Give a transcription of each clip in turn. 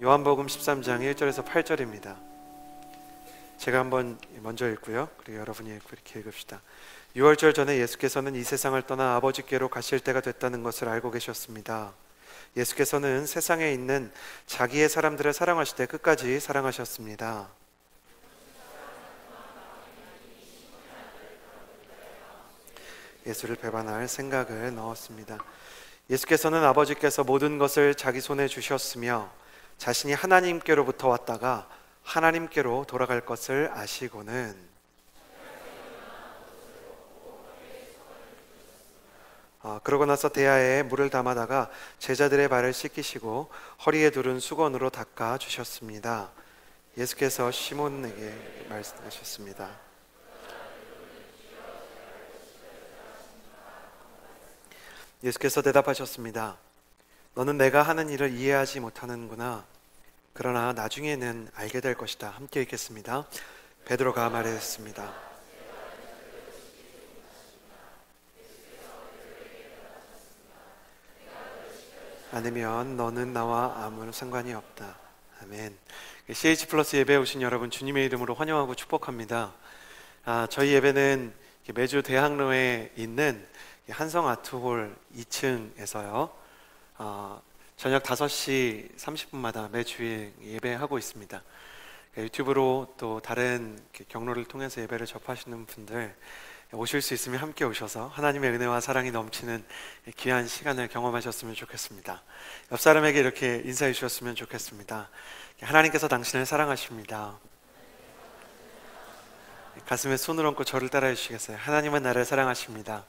요한복음 13장 1절에서 8절입니다. 제가 한번 먼저 읽고요, 그리고 여러분이 읽고 이렇게 읽읍시다. 6월절 전에 예수께서는 이 세상을 떠나 아버지께로 가실 때가 됐다는 것을 알고 계셨습니다. 예수께서는 세상에 있는 자기의 사람들을 사랑하실 때 끝까지 사랑하셨습니다. 예수를 배반할 생각을 넣었습니다. 예수께서는 아버지께서 모든 것을 자기 손에 주셨으며 자신이 하나님께로부터 왔다가 하나님께로 돌아갈 것을 아시고는 그러고 나서 대야에 물을 담아다가 제자들의 발을 씻기시고 허리에 두른 수건으로 닦아 주셨습니다. 예수께서 시몬에게 말씀하셨습니다. 예수께서 대답하셨습니다. 너는 내가 하는 일을 이해하지 못하는구나. 그러나 나중에는 알게 될 것이다. 함께 읽겠습니다. 베드로가 말했습니다. 않으면 너는 나와 아무 상관이 없다. 아멘. CH 플러스 예배에 오신 여러분 주님의 이름으로 환영하고 축복합니다. 저희 예배는 매주 대학로에 있는 한성 아트홀 2층에서요 저녁 5시 30분마다 매주일 예배하고 있습니다. 유튜브로 또 다른 경로를 통해서 예배를 접하시는 분들 오실 수 있으면 함께 오셔서 하나님의 은혜와 사랑이 넘치는 귀한 시간을 경험하셨으면 좋겠습니다. 옆 사람에게 이렇게 인사해 주셨으면 좋겠습니다. 하나님께서 당신을 사랑하십니다. 가슴에 손을 얹고 저를 따라해 주시겠어요? 하나님은 나를 사랑하십니다.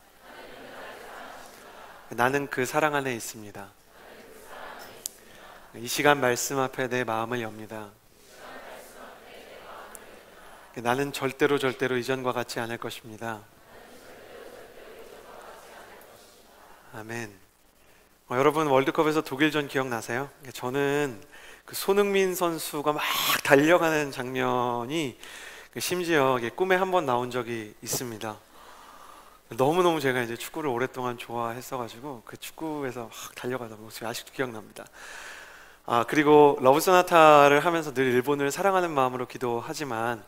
나는 그 사랑 안에 있습니다. 이 시간 말씀 앞에 내 마음을 엽니다. 나는 절대로 이전과 같지 않을 것입니다. 아멘. 여러분 월드컵에서 독일전 기억나세요? 저는 그 손흥민 선수가 막 달려가는 장면이 심지어 꿈에 한 번 나온 적이 있습니다. 너무너무 제가 이제 축구를 오랫동안 좋아했어가지고 그 축구에서 막 달려가던 모습이 아직도 기억납니다. 그리고 러브 소나타를 하면서 늘 일본을 사랑하는 마음으로 기도하지만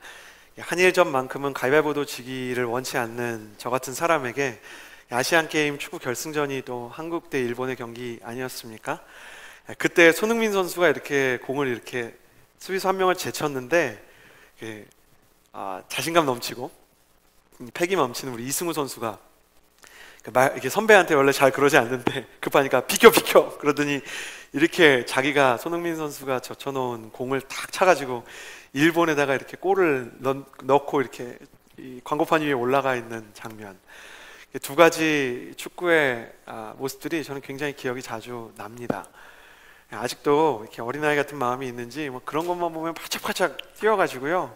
한일전만큼은 가위바위보도 지기를 원치 않는 저 같은 사람에게 아시안게임 축구 결승전이 또 한국 대 일본의 경기 아니었습니까? 그때 손흥민 선수가 이렇게 공을 이렇게 수비수 한 명을 제쳤는데 자신감 넘치고 패기 넘치는 우리 이승우 선수가 이렇게 선배한테 원래 잘 그러지 않는데 급하니까 비켜 그러더니 이렇게 자기가 손흥민 선수가 젖혀놓은 공을 탁 차가지고 일본에다가 이렇게 골을 넣고 이렇게 이 광고판 위에 올라가 있는 장면, 두 가지 축구의 모습들이 저는 굉장히 기억이 자주 납니다. 아직도 이렇게 어린아이 같은 마음이 있는지 그런 것만 보면 바짝바짝 뛰어가지고요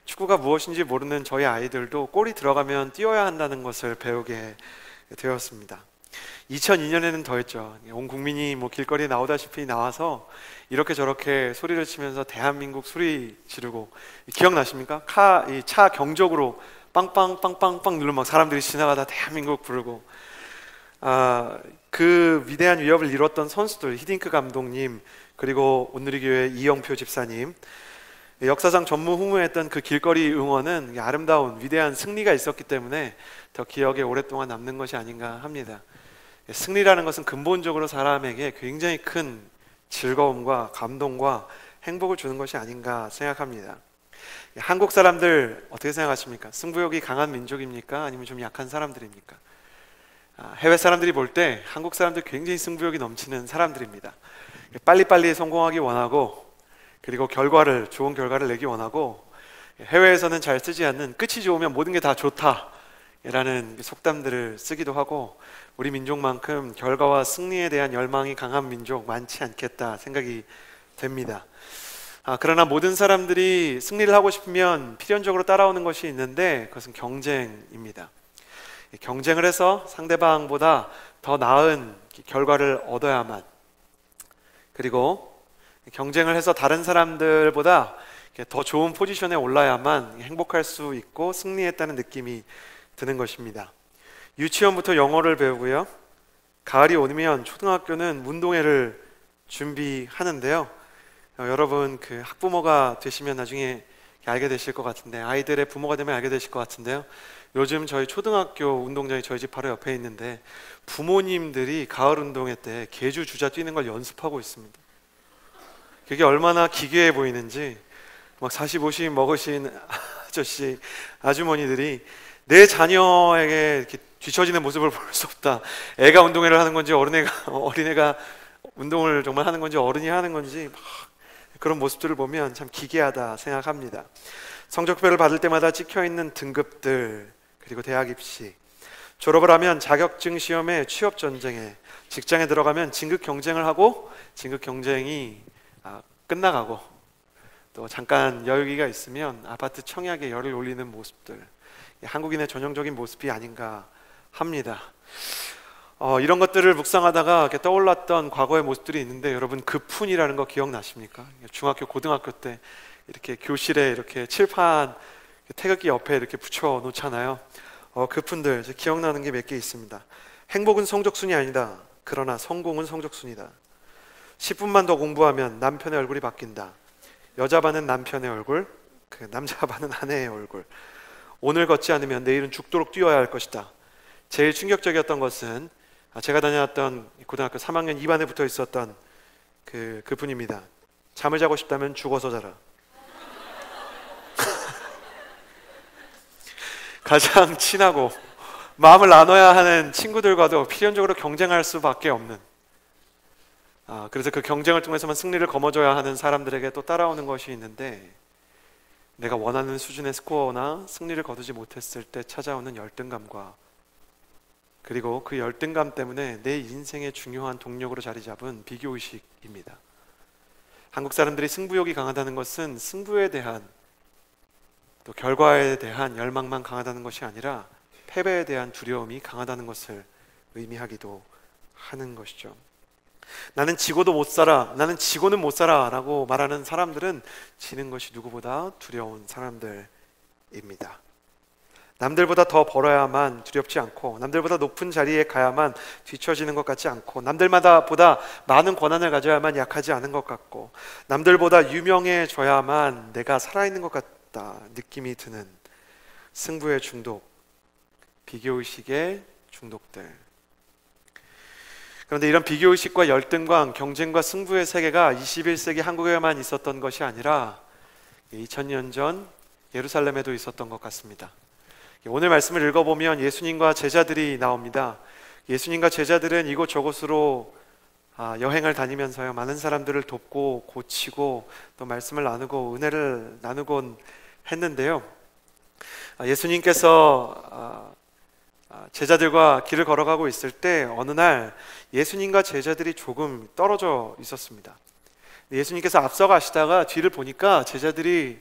축구가 무엇인지 모르는 저희 아이들도 골이 들어가면 뛰어야 한다는 것을 배우게 되었습니다. 2002년에는 더했죠. 온 국민이 길거리에 나오다시피 나와서 이렇게 저렇게 소리를 치면서 대한민국 소리 지르고, 기억나십니까? 이 차 경적으로 빵빵빵빵빵 누르면 사람들이 지나가다 대한민국 부르고, 그 위대한 위협을 이뤘던 선수들, 히딩크 감독님, 그리고 온누리교회 이영표 집사님, 역사상 전무후무했던 그 길거리 응원은 아름다운 위대한 승리가 있었기 때문에 더 기억에 오랫동안 남는 것이 아닌가 합니다. 승리라는 것은 근본적으로 사람에게 굉장히 큰 즐거움과 감동과 행복을 주는 것이 아닌가 생각합니다. 한국 사람들 어떻게 생각하십니까? 승부욕이 강한 민족입니까? 아니면 좀 약한 사람들입니까? 해외 사람들이 볼 때 한국 사람들 굉장히 승부욕이 넘치는 사람들입니다. 빨리빨리 성공하기 원하고, 그리고 좋은 결과를 내기 원하고, 해외에서는 잘 쓰지 않는 끝이 좋으면 모든 게 다 좋다라는 속담들을 쓰기도 하고, 우리 민족만큼 결과와 승리에 대한 열망이 강한 민족 많지 않겠다 생각이 됩니다. 그러나 모든 사람들이 승리를 하고 싶으면 필연적으로 따라오는 것이 있는데, 그것은 경쟁입니다. 경쟁을 해서 상대방보다 더 나은 결과를 얻어야만, 그리고 경쟁을 해서 다른 사람들보다 더 좋은 포지션에 올라야만 행복할 수 있고 승리했다는 느낌이 드는 것입니다. 유치원부터 영어를 배우고요, 가을이 오면 초등학교는 운동회를 준비하는데요, 여러분 그 학부모가 되시면 나중에 알게 되실 것 같은데, 아이들의 부모가 되면 알게 되실 것 같은데요, 요즘 저희 초등학교 운동장이 저희 집 바로 옆에 있는데 부모님들이 가을 운동회 때 계주 주자 뛰는 걸 연습하고 있습니다. 그게 얼마나 기괴해 보이는지, 막 40, 50 먹으신 아저씨, 아주머니들이 내 자녀에게 이렇게 뒤처지는 모습을 볼 수 없다. 애가 운동회를 하는 건지 어린애가 운동을 정말 하는 건지 어른이 하는 건지 막 그런 모습들을 보면 참 기괴하다 생각합니다. 성적표를 받을 때마다 찍혀있는 등급들, 그리고 대학 입시, 졸업을 하면 자격증 시험에, 취업 전쟁에, 직장에 들어가면 진급 경쟁을 하고 진급 경쟁이 끝나가고, 또 잠깐 여유기가 있으면 아파트 청약에 열을 올리는 모습들, 한국인의 전형적인 모습이 아닌가 합니다. 이런 것들을 묵상하다가 이렇게 떠올랐던 과거의 모습들이 있는데, 여러분 급훈이라는 거 기억나십니까? 중학교, 고등학교 때 이렇게 교실에 이렇게 칠판 태극기 옆에 이렇게 붙여 놓잖아요. 급훈들 기억나는 게 몇 개 있습니다. 행복은 성적순이 아니다. 그러나 성공은 성적순이다. 10분만 더 공부하면 남편의 얼굴이 바뀐다. 여자 반은 남편의 얼굴, 남자 반은 아내의 얼굴. 오늘 걷지 않으면 내일은 죽도록 뛰어야 할 것이다. 제일 충격적이었던 것은 제가 다녔던 고등학교 3학년 2반에 붙어 있었던 그분입니다. 잠을 자고 싶다면 죽어서 자라. 가장 친하고 마음을 나눠야 하는 친구들과도 필연적으로 경쟁할 수밖에 없는, 그래서 그 경쟁을 통해서만 승리를 거머쥐어야 하는 사람들에게 또 따라오는 것이 있는데, 내가 원하는 수준의 스코어나 승리를 거두지 못했을 때 찾아오는 열등감과, 그리고 그 열등감 때문에 내 인생의 중요한 동력으로 자리 잡은 비교의식입니다. 한국 사람들이 승부욕이 강하다는 것은 승부에 대한, 또 결과에 대한 열망만 강하다는 것이 아니라 패배에 대한 두려움이 강하다는 것을 의미하기도 하는 것이죠. 나는 지고도 못 살아, 나는 지고는 못 살아 라고 말하는 사람들은 지는 것이 누구보다 두려운 사람들입니다. 남들보다 더 벌어야만 두렵지 않고, 남들보다 높은 자리에 가야만 뒤처지는 것 같지 않고, 보다 많은 권한을 가져야만 약하지 않은 것 같고, 남들보다 유명해져야만 내가 살아있는 것 같다 느낌이 드는 승부의 중독, 비교의식의 중독들. 그런데 이런 비교의식과 열등감, 경쟁과 승부의 세계가 21세기 한국에만 있었던 것이 아니라 2000년 전 예루살렘에도 있었던 것 같습니다. 오늘 말씀을 읽어보면 예수님과 제자들이 나옵니다. 예수님과 제자들은 이곳저곳으로 여행을 다니면서요, 많은 사람들을 돕고 고치고 또 말씀을 나누고 은혜를 나누곤 했는데요, 예수님께서 제자들과 길을 걸어가고 있을 때 어느 날 예수님과 제자들이 조금 떨어져 있었습니다. 예수님께서 앞서 가시다가 뒤를 보니까 제자들이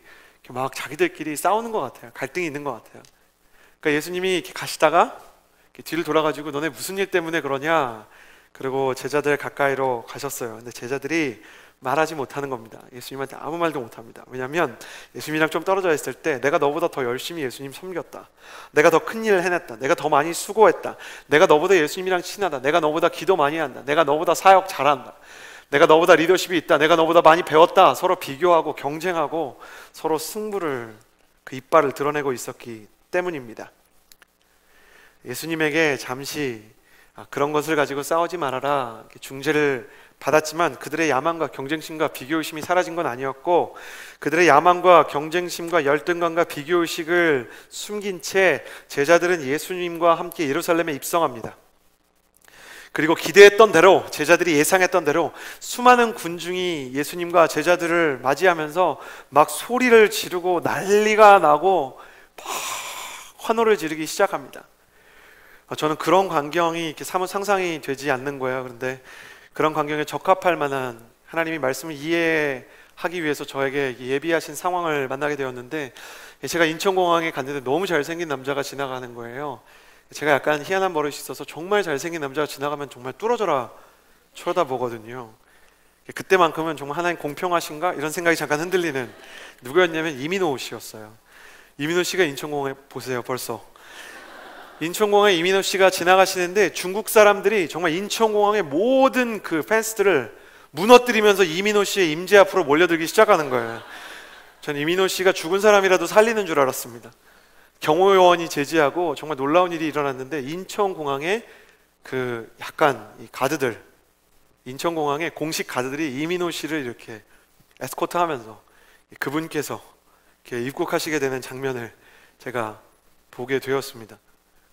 막 자기들끼리 싸우는 것 같아요. 갈등이 있는 것 같아요. 그러니까 예수님이 이렇게 가시다가 이렇게 뒤를 돌아가지고 너네 무슨 일 때문에 그러냐, 그리고 제자들 가까이로 가셨어요. 근데 제자들이 말하지 못하는 겁니다. 예수님한테 아무 말도 못합니다. 왜냐하면 예수님이랑 좀 떨어져 있을 때 내가 너보다 더 열심히 예수님 섬겼다, 내가 더 큰 일을 해냈다, 내가 더 많이 수고했다, 내가 너보다 예수님이랑 친하다, 내가 너보다 기도 많이 한다, 내가 너보다 사역 잘한다, 내가 너보다 리더십이 있다, 내가 너보다 많이 배웠다, 서로 비교하고 경쟁하고 서로 승부를, 그 이빨을 드러내고 있었기 때문입니다. 예수님에게 잠시 그런 것을 가지고 싸우지 말아라 중재를 받았지만, 그들의 야망과 경쟁심과 비교의식이 사라진 건 아니었고, 그들의 야망과 경쟁심과 열등감과 비교의식을 숨긴 채 제자들은 예수님과 함께 예루살렘에 입성합니다. 그리고 기대했던 대로, 제자들이 예상했던 대로 수많은 군중이 예수님과 제자들을 맞이하면서 막 소리를 지르고 난리가 나고 막 환호를 지르기 시작합니다. 저는 그런 광경이 이렇게 사뭇 상상이 되지 않는 거예요. 그런데 그런 광경에 적합할 만한, 하나님이 말씀을 이해하기 위해서 저에게 예비하신 상황을 만나게 되었는데, 제가 인천공항에 갔는데 너무 잘생긴 남자가 지나가는 거예요. 제가 약간 희한한 버릇이 있어서 정말 잘생긴 남자가 지나가면 정말 뚫어져라 쳐다보거든요. 그때만큼은 정말 하나님 공평하신가? 이런 생각이 잠깐 흔들리는, 누구였냐면 이민호 씨였어요. 이민호 씨가 인천공항에 보세요. 벌써 인천공항에 이민호 씨가 지나가시는데 중국 사람들이 정말 인천공항의 모든 그 펜스들을 무너뜨리면서 이민호 씨의 임재 앞으로 몰려들기 시작하는 거예요. 전 이민호 씨가 죽은 사람이라도 살리는 줄 알았습니다. 경호요원이 제지하고 정말 놀라운 일이 일어났는데, 인천공항에 그 약간 이 가드들, 인천공항에 공식 가드들이 이민호 씨를 이렇게 에스코트하면서 그분께서 이렇게 입국하시게 되는 장면을 제가 보게 되었습니다.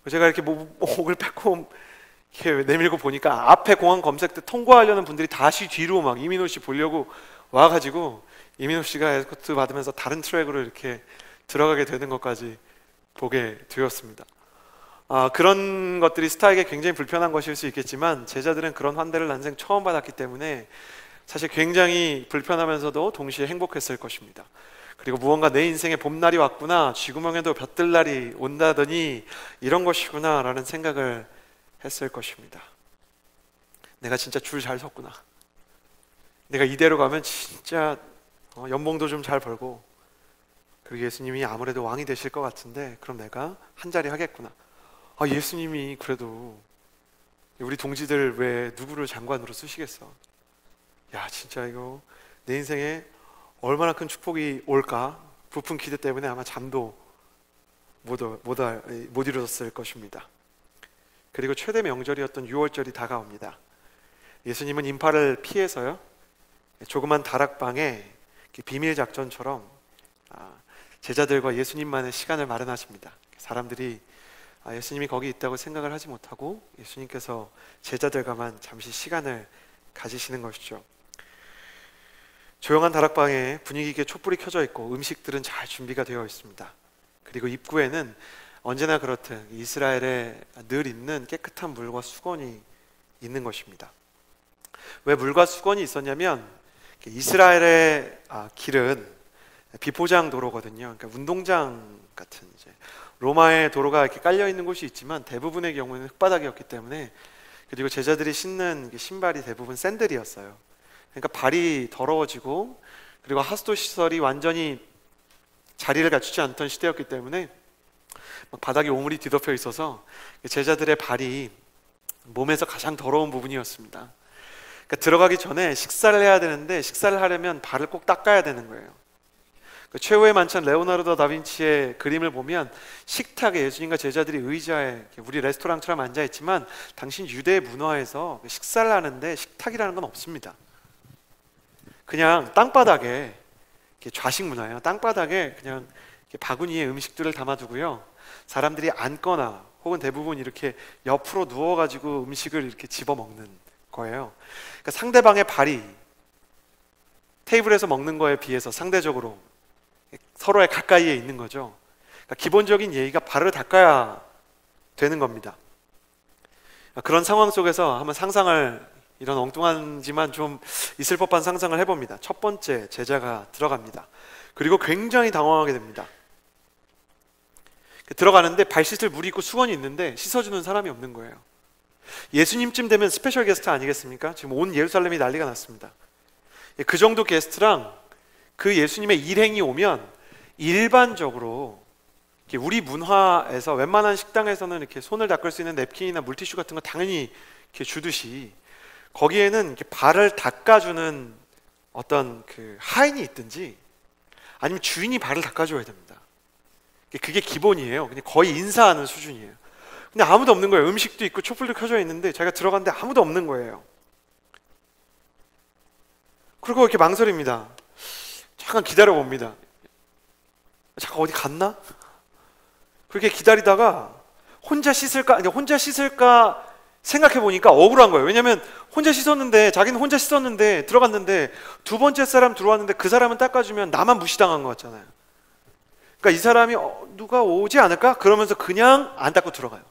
제가 이렇게 목을 빼고 이렇게 내밀고 보니까 앞에 공항 검색대 통과하려는 분들이 다시 뒤로 막 이민호 씨 보려고 와가지고 이민호 씨가 에스코트 받으면서 다른 트랙으로 이렇게 들어가게 되는 것까지 보게 되었습니다. 그런 것들이 스타에게 굉장히 불편한 것일 수 있겠지만, 제자들은 그런 환대를 난생 처음 받았기 때문에 사실 굉장히 불편하면서도 동시에 행복했을 것입니다. 그리고 무언가 내 인생에 봄날이 왔구나, 쥐구멍에도 볕들날이 온다더니 이런 것이구나 라는 생각을 했을 것입니다. 내가 진짜 줄 잘 섰구나. 내가 이대로 가면 진짜 연봉도 좀 잘 벌고, 그리고 예수님이 아무래도 왕이 되실 것 같은데 그럼 내가 한 자리 하겠구나. 예수님이 그래도 우리 동지들 왜 누구를 장관으로 쓰시겠어? 야, 진짜 이거 내 인생에 얼마나 큰 축복이 올까? 부푼 기대 때문에 아마 잠도 못 이루었을 것입니다. 그리고 최대 명절이었던 유월절이 다가옵니다. 예수님은 인파를 피해서요, 조그만 다락방에 비밀 작전처럼 제자들과 예수님만의 시간을 마련하십니다. 사람들이 예수님이 거기 있다고 생각을 하지 못하고 예수님께서 제자들과만 잠시 시간을 가지시는 것이죠. 조용한 다락방에 분위기 있게 촛불이 켜져 있고 음식들은 잘 준비가 되어 있습니다. 그리고 입구에는 언제나 그렇듯 이스라엘에 늘 있는 깨끗한 물과 수건이 있는 것입니다. 왜 물과 수건이 있었냐면, 이스라엘의 길은 비포장 도로거든요. 그러니까 운동장 같은, 이제 로마의 도로가 이렇게 깔려 있는 곳이 있지만 대부분의 경우는 흙바닥이었기 때문에, 그리고 제자들이 신는 신발이 대부분 샌들이었어요. 그러니까 발이 더러워지고, 그리고 하수도 시설이 완전히 자리를 갖추지 않던 시대였기 때문에 막 바닥에 오물이 뒤덮여 있어서 제자들의 발이 몸에서 가장 더러운 부분이었습니다. 그러니까 들어가기 전에 식사를 해야 되는데, 식사를 하려면 발을 꼭 닦아야 되는 거예요. 최후의 만찬 레오나르도 다빈치의 그림을 보면 식탁에 예수님과 제자들이 의자에, 우리 레스토랑처럼 앉아있지만 당신 유대 문화에서 식사를 하는데 식탁이라는 건 없습니다. 그냥 땅바닥에, 좌식 문화예요. 땅바닥에 그냥 바구니에 음식들을 담아두고요, 사람들이 앉거나 혹은 대부분 이렇게 옆으로 누워가지고 음식을 이렇게 집어먹는 거예요. 그러니까 상대방의 발이 테이블에서 먹는 거에 비해서 상대적으로 서로의 가까이에 있는 거죠. 그러니까 기본적인 예의가 발을 닦아야 되는 겁니다. 그런 상황 속에서 한번 이런 엉뚱한지만 좀 있을 법한 상상을 해봅니다. 첫 번째 제자가 들어갑니다. 그리고 굉장히 당황하게 됩니다. 들어가는데 발 씻을 물이 있고 수건이 있는데 씻어주는 사람이 없는 거예요. 예수님쯤 되면 스페셜 게스트 아니겠습니까? 지금 온 예루살렘이 난리가 났습니다. 그 정도 게스트랑 그 예수님의 일행이 오면 일반적으로 우리 문화에서 웬만한 식당에서는 이렇게 손을 닦을 수 있는 냅킨이나 물티슈 같은 거 당연히 이렇게 주듯이, 거기에는 이렇게 발을 닦아주는 어떤 그 하인이 있든지 아니면 주인이 발을 닦아줘야 됩니다. 그게 기본이에요. 그냥 거의 인사하는 수준이에요. 근데 아무도 없는 거예요. 음식도 있고 촛불도 켜져 있는데 자기가 들어갔는데 아무도 없는 거예요. 그리고 이렇게 망설입니다. 잠깐 기다려 봅니다. 잠깐 어디 갔나? 그렇게 기다리다가 혼자 씻을까 생각해 보니까 억울한 거예요. 왜냐면 자기는 혼자 씻었는데 들어갔는데 두 번째 사람 들어왔는데 그 사람은 닦아주면 나만 무시당한 것 같잖아요. 그러니까 이 사람이 누가 오지 않을까? 그러면서 그냥 안 닦고 들어가요.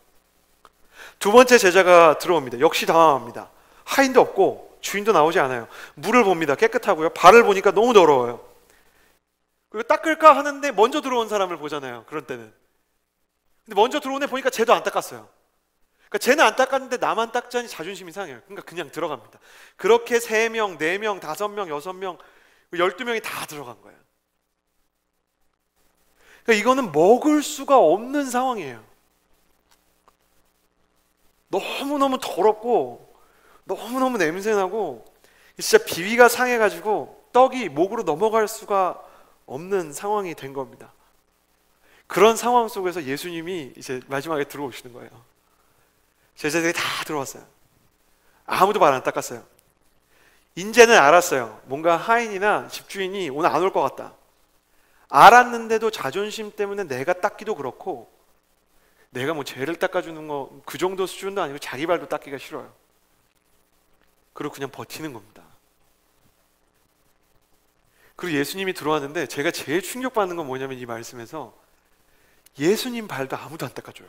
두 번째 제자가 들어옵니다. 역시 당황합니다. 하인도 없고 주인도 나오지 않아요. 물을 봅니다. 깨끗하고요. 발을 보니까 너무 더러워요. 그리고 닦을까 하는데 먼저 들어온 사람을 보잖아요. 그런 때는. 근데 먼저 들어온 애 보니까 쟤도 안 닦았어요. 그러니까 쟤는 안 닦았는데 나만 닦자니 자존심이 상해요. 그러니까 그냥 들어갑니다. 그렇게 3명, 4명, 5명, 6명, 12명이 다 들어간 거예요. 그러니까 이거는 먹을 수가 없는 상황이에요. 너무너무 더럽고 너무너무 냄새나고 진짜 비위가 상해가지고 떡이 목으로 넘어갈 수가 없는 상황이 된 겁니다. 그런 상황 속에서 예수님이 이제 마지막에 들어오시는 거예요. 제자들이 다 들어왔어요. 아무도 말 안 닦았어요. 이제는 알았어요. 뭔가 하인이나 집주인이 오늘 안 올 것 같다. 알았는데도 자존심 때문에 내가 닦기도 그렇고, 내가 뭐 죄를 닦아주는 거 그 정도 수준도 아니고 자기 발도 닦기가 싫어요. 그리고 그냥 버티는 겁니다. 그리고 예수님이 들어왔는데 제가 제일 충격받는 건 뭐냐면, 이 말씀에서 예수님 발도 아무도 안 닦아줘요.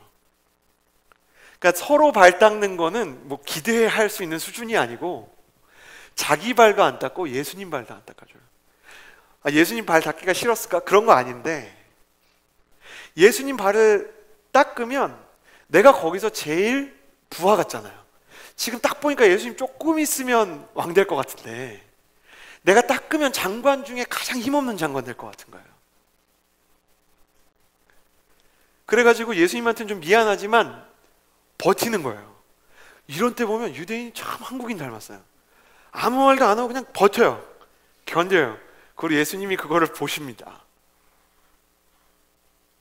그러니까 서로 발 닦는 거는 뭐 기대할 수 있는 수준이 아니고, 자기 발도 안 닦고 예수님 발도 안 닦아줘요. 예수님 발 닦기가 싫었을까? 그런 거 아닌데, 예수님 발을 닦으면 내가 거기서 제일 부하 같잖아요. 지금 딱 보니까 예수님 조금 있으면 왕 될 것 같은데, 내가 닦으면 장관 중에 가장 힘없는 장관 될 것 같은 거예요. 그래가지고 예수님한테는 좀 미안하지만 버티는 거예요. 이런 때 보면 유대인이 참 한국인 닮았어요. 아무 말도 안 하고 그냥 버텨요. 견뎌요. 그리고 예수님이 그거를 보십니다.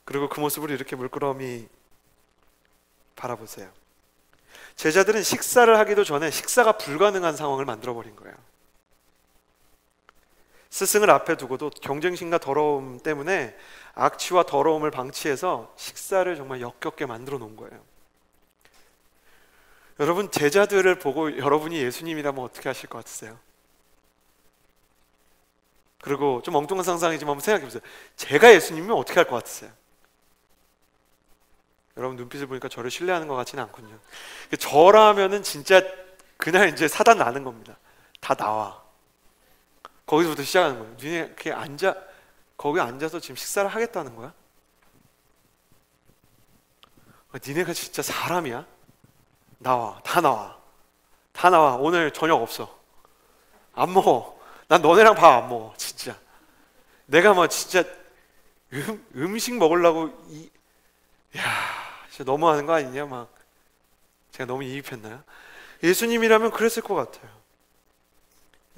그리고 그 모습을 이렇게 물끄러미 바라보세요. 제자들은 식사를 하기도 전에 식사가 불가능한 상황을 만들어버린 거예요. 스승을 앞에 두고도 경쟁심과 더러움 때문에 악취와 더러움을 방치해서 식사를 정말 역겹게 만들어 놓은 거예요. 여러분, 제자들을 보고 여러분이 예수님이라면 어떻게 하실 것 같으세요? 그리고 좀 엉뚱한 상상이지만 한번 생각해 보세요. 제가 예수님이면 어떻게 할 것 같으세요? 여러분 눈빛을 보니까 저를 신뢰하는 것 같지는 않군요. 저라면은 진짜 그날 이제 사단 나는 겁니다. 다 나와. 거기서부터 시작하는 거예요. 니네 거기 앉아서 지금 식사를 하겠다는 거야? 니네가 진짜 사람이야? 나와. 다 나와. 다 나와. 오늘 저녁 없어. 안 먹어. 난 너네랑 밥 안 먹어. 진짜. 내가 뭐 진짜 음식 먹으려고 야, 진짜 너무하는 거 아니냐? 막 제가 너무 이입했나요? 예수님이라면 그랬을 것 같아요.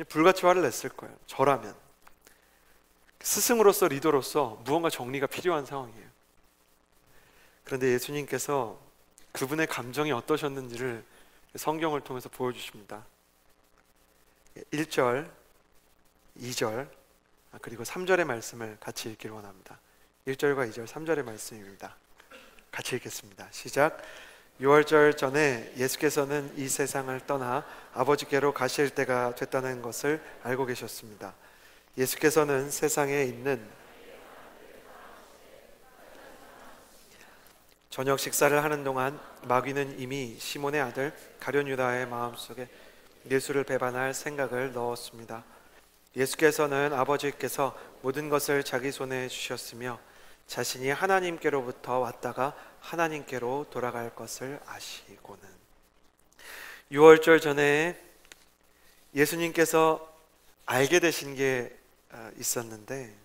불같이 화를 냈을 거예요. 저라면. 스승으로서 리더로서 무언가 정리가 필요한 상황이에요. 그런데 예수님께서 그분의 감정이 어떠셨는지를 성경을 통해서 보여주십니다. 1절, 2절, 그리고 3절의 말씀을 같이 읽기를 원합니다. 1절과 2절, 3절의 말씀입니다. 같이 읽겠습니다. 시작. 유월절 전에 예수께서는 이 세상을 떠나 아버지께로 가실 때가 됐다는 것을 알고 계셨습니다. 예수께서는 세상에 있는 저녁 식사를 하는 동안 마귀는 이미 시몬의 아들 가룟 유다의 마음속에 예수를 배반할 생각을 넣었습니다. 예수께서는 아버지께서 모든 것을 자기 손에 주셨으며 자신이 하나님께로부터 왔다가 하나님께로 돌아갈 것을 아시고는, 유월절 전에 예수님께서 알게 되신 게 있었는데,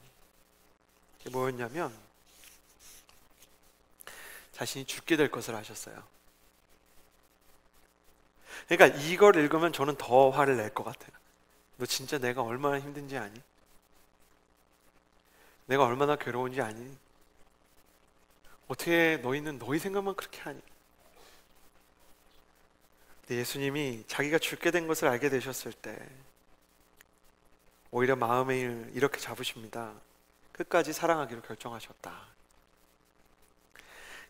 그게 뭐였냐면 자신이 죽게 될 것을 아셨어요. 그러니까 이걸 읽으면 저는 더 화를 낼 것 같아요. 너 진짜 내가 얼마나 힘든지 아니? 내가 얼마나 괴로운지 아니? 어떻게 너희는 너희 생각만 그렇게 하니? 근데 예수님이 자기가 죽게 된 것을 알게 되셨을 때 오히려 마음을 이렇게 잡으십니다. 끝까지 사랑하기로 결정하셨다.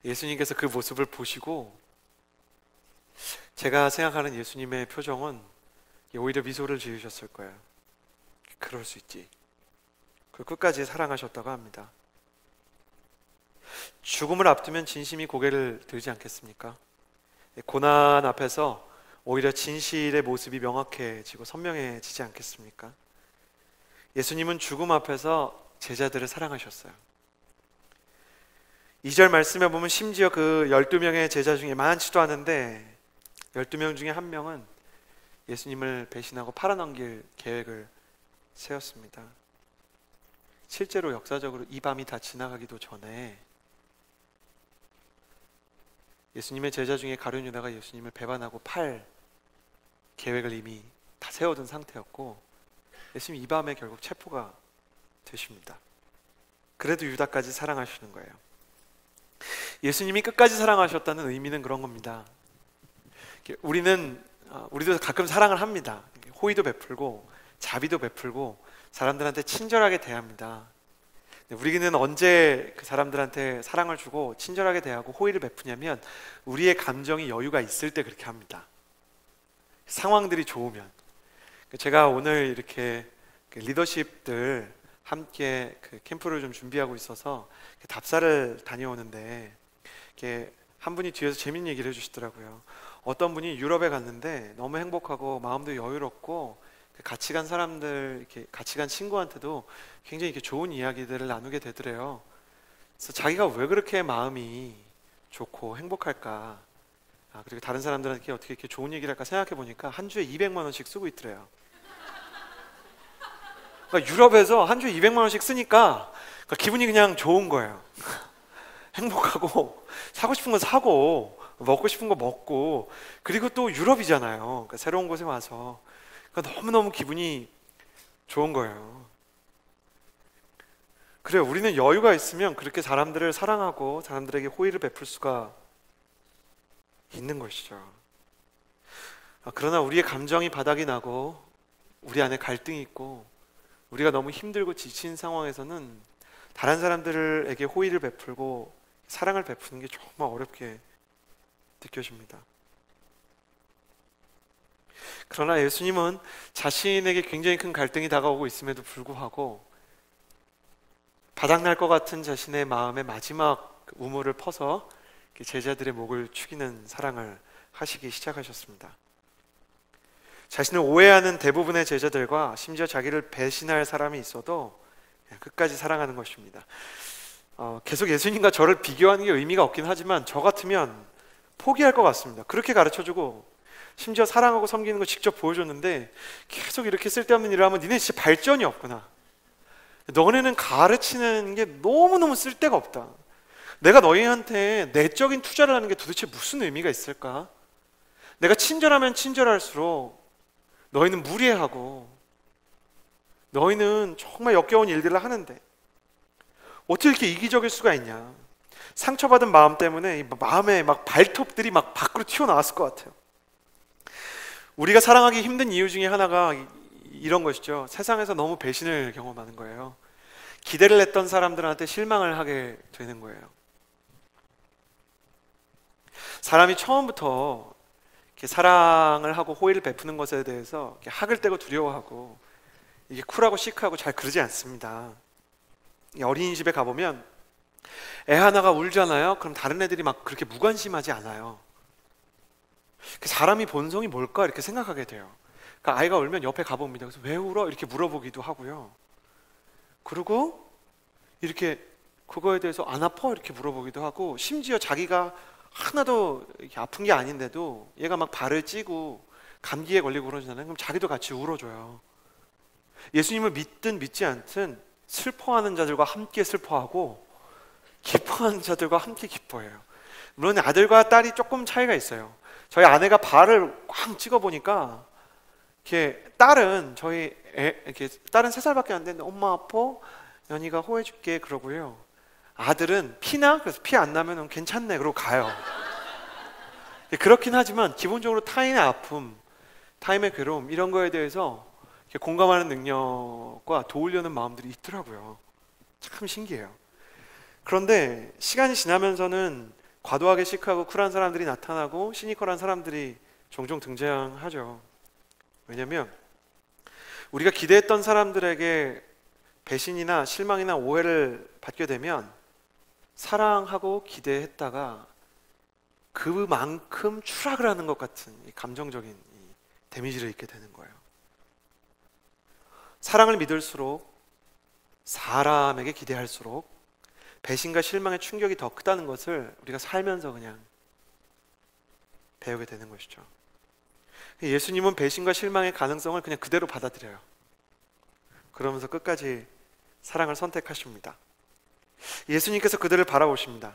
예수님께서 그 모습을 보시고 제가 생각하는 예수님의 표정은 오히려 미소를 지으셨을 거예요. 그럴 수 있지. 그 끝까지 사랑하셨다고 합니다. 죽음을 앞두면 진심이 고개를 들지 않겠습니까? 고난 앞에서 오히려 진실의 모습이 명확해지고 선명해지지 않겠습니까? 예수님은 죽음 앞에서 제자들을 사랑하셨어요. 2절 말씀에 보면 심지어 그 12명의 제자 중에 많지도 않은데 12명 중에 한 명은 예수님을 배신하고 팔아넘길 계획을 세웠습니다. 실제로 역사적으로 이 밤이 다 지나가기도 전에 예수님의 제자 중에 가룟 유다가 예수님을 배반하고 팔 계획을 이미 다 세워둔 상태였고 예수님이 이 밤에 결국 체포가 되십니다. 그래도 유다까지 사랑하시는 거예요. 예수님이 끝까지 사랑하셨다는 의미는 그런 겁니다. 우리도 가끔 사랑을 합니다. 호의도 베풀고 자비도 베풀고 사람들한테 친절하게 대합니다. 우리는 언제 그 사람들한테 사랑을 주고 친절하게 대하고 호의를 베푸냐면 우리의 감정이 여유가 있을 때 그렇게 합니다. 상황들이 좋으면. 제가 오늘 이렇게 리더십들 함께 캠프를 좀 준비하고 있어서 답사를 다녀오는데 한 분이 뒤에서 재밌는 얘기를 해주시더라고요. 어떤 분이 유럽에 갔는데 너무 행복하고 마음도 여유롭고 같이 간 사람들, 이렇게 같이 간 친구한테도 굉장히 이렇게 좋은 이야기들을 나누게 되더래요. 그래서 자기가 왜 그렇게 마음이 좋고 행복할까? 그리고 다른 사람들한테 어떻게 이렇게 좋은 얘기를 할까 생각해 보니까 한 주에 200만 원씩 쓰고 있더래요. 그러니까 유럽에서 한 주에 200만 원씩 쓰니까 기분이 그냥 좋은 거예요. 행복하고 사고 싶은 거 사고 먹고 싶은 거 먹고, 그리고 또 유럽이잖아요. 그러니까 새로운 곳에 와서 그러니까 너무너무 기분이 좋은 거예요. 그래요. 우리는 여유가 있으면 그렇게 사람들을 사랑하고 사람들에게 호의를 베풀 수가 있는 것이죠. 그러나 우리의 감정이 바닥이 나고 우리 안에 갈등이 있고 우리가 너무 힘들고 지친 상황에서는 다른 사람들에게 호의를 베풀고 사랑을 베푸는 게 정말 어렵게 느껴집니다. 그러나 예수님은 자신에게 굉장히 큰 갈등이 다가오고 있음에도 불구하고 바닥날 것 같은 자신의 마음의 마지막 우물을 퍼서 제자들의 목을 축이는 사랑을 하시기 시작하셨습니다. 자신을 오해하는 대부분의 제자들과 심지어 자기를 배신할 사람이 있어도 끝까지 사랑하는 것입니다. 계속 예수님과 저를 비교하는 게 의미가 없긴 하지만 저 같으면 포기할 것 같습니다. 그렇게 가르쳐주고 심지어 사랑하고 섬기는 거 직접 보여줬는데 계속 이렇게 쓸데없는 일을 하면 니네 진짜 발전이 없구나. 너네는 가르치는 게 너무너무 쓸데가 없다. 내가 너희한테 내적인 투자를 하는 게 도대체 무슨 의미가 있을까? 내가 친절하면 친절할수록 너희는 무례하고 너희는 정말 역겨운 일들을 하는데 어떻게 이렇게 이기적일 수가 있냐. 상처받은 마음 때문에 마음에 막 발톱들이 막 밖으로 튀어나왔을 것 같아요. 우리가 사랑하기 힘든 이유 중에 하나가 이런 것이죠. 세상에서 너무 배신을 경험하는 거예요. 기대를 했던 사람들한테 실망을 하게 되는 거예요. 사람이 처음부터 이렇게 사랑을 하고 호의를 베푸는 것에 대해서 이렇게 학을 떼고 두려워하고 이게 쿨하고 시크하고 잘 그러지 않습니다. 어린이집에 가보면 애 하나가 울잖아요. 그럼 다른 애들이 막 그렇게 무관심하지 않아요. 사람이 본성이 뭘까 이렇게 생각하게 돼요. 그러니까 아이가 울면 옆에 가봅니다. 그래서 왜 울어? 이렇게 물어보기도 하고요. 그리고 이렇게 그거에 대해서 안 아파? 이렇게 물어보기도 하고, 심지어 자기가 하나도 이렇게 아픈 게 아닌데도 얘가 막 발을 찌고 감기에 걸리고 그러잖아요. 그럼 자기도 같이 울어줘요. 예수님을 믿든 믿지 않든 슬퍼하는 자들과 함께 슬퍼하고 기뻐하는 자들과 함께 기뻐해요. 물론 아들과 딸이 조금 차이가 있어요. 저희 아내가 발을 꽝 찍어보니까 이렇게 딸은 이렇게 딸은 3살밖에 안 됐는데 엄마 아파? 연희가 호해줄게 그러고요. 아들은 피나? 그래서 피 안 나면 괜찮네 그러고 가요. 그렇긴 하지만 기본적으로 타인의 아픔, 타인의 괴로움 이런 거에 대해서 공감하는 능력과 도우려는 마음들이 있더라고요. 참 신기해요. 그런데 시간이 지나면서는 과도하게 시크하고 쿨한 사람들이 나타나고 시니컬한 사람들이 종종 등장하죠. 왜냐하면 우리가 기대했던 사람들에게 배신이나 실망이나 오해를 받게 되면 사랑하고 기대했다가 그만큼 추락을 하는 것 같은 이 감정적인 데미지를 입게 되는 거예요. 사랑을 믿을수록, 사람에게 기대할수록 배신과 실망의 충격이 더 크다는 것을 우리가 살면서 그냥 배우게 되는 것이죠. 예수님은 배신과 실망의 가능성을 그냥 그대로 받아들여요. 그러면서 끝까지 사랑을 선택하십니다. 예수님께서 그들을 바라보십니다.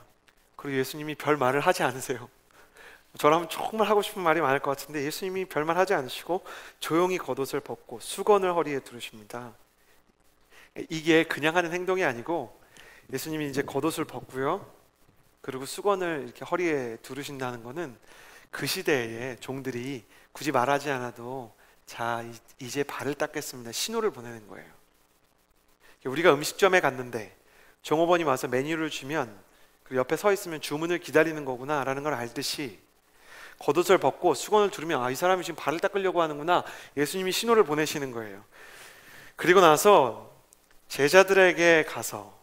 그리고 예수님이 별 말을 하지 않으세요. 저라면 정말 하고 싶은 말이 많을 것 같은데 예수님이 별말 하지 않으시고 조용히 겉옷을 벗고 수건을 허리에 두르십니다. 이게 그냥 하는 행동이 아니고 예수님이 이제 겉옷을 벗고요, 그리고 수건을 이렇게 허리에 두르신다는 거는 그 시대에 종들이 굳이 말하지 않아도 자, 이제 발을 닦겠습니다, 신호를 보내는 거예요. 우리가 음식점에 갔는데 종업원이 와서 메뉴를 주면 그리고 옆에 서 있으면 주문을 기다리는 거구나 라는 걸 알듯이 겉옷을 벗고 수건을 두르면 아, 이 사람이 지금 발을 닦으려고 하는구나, 예수님이 신호를 보내시는 거예요. 그리고 나서 제자들에게 가서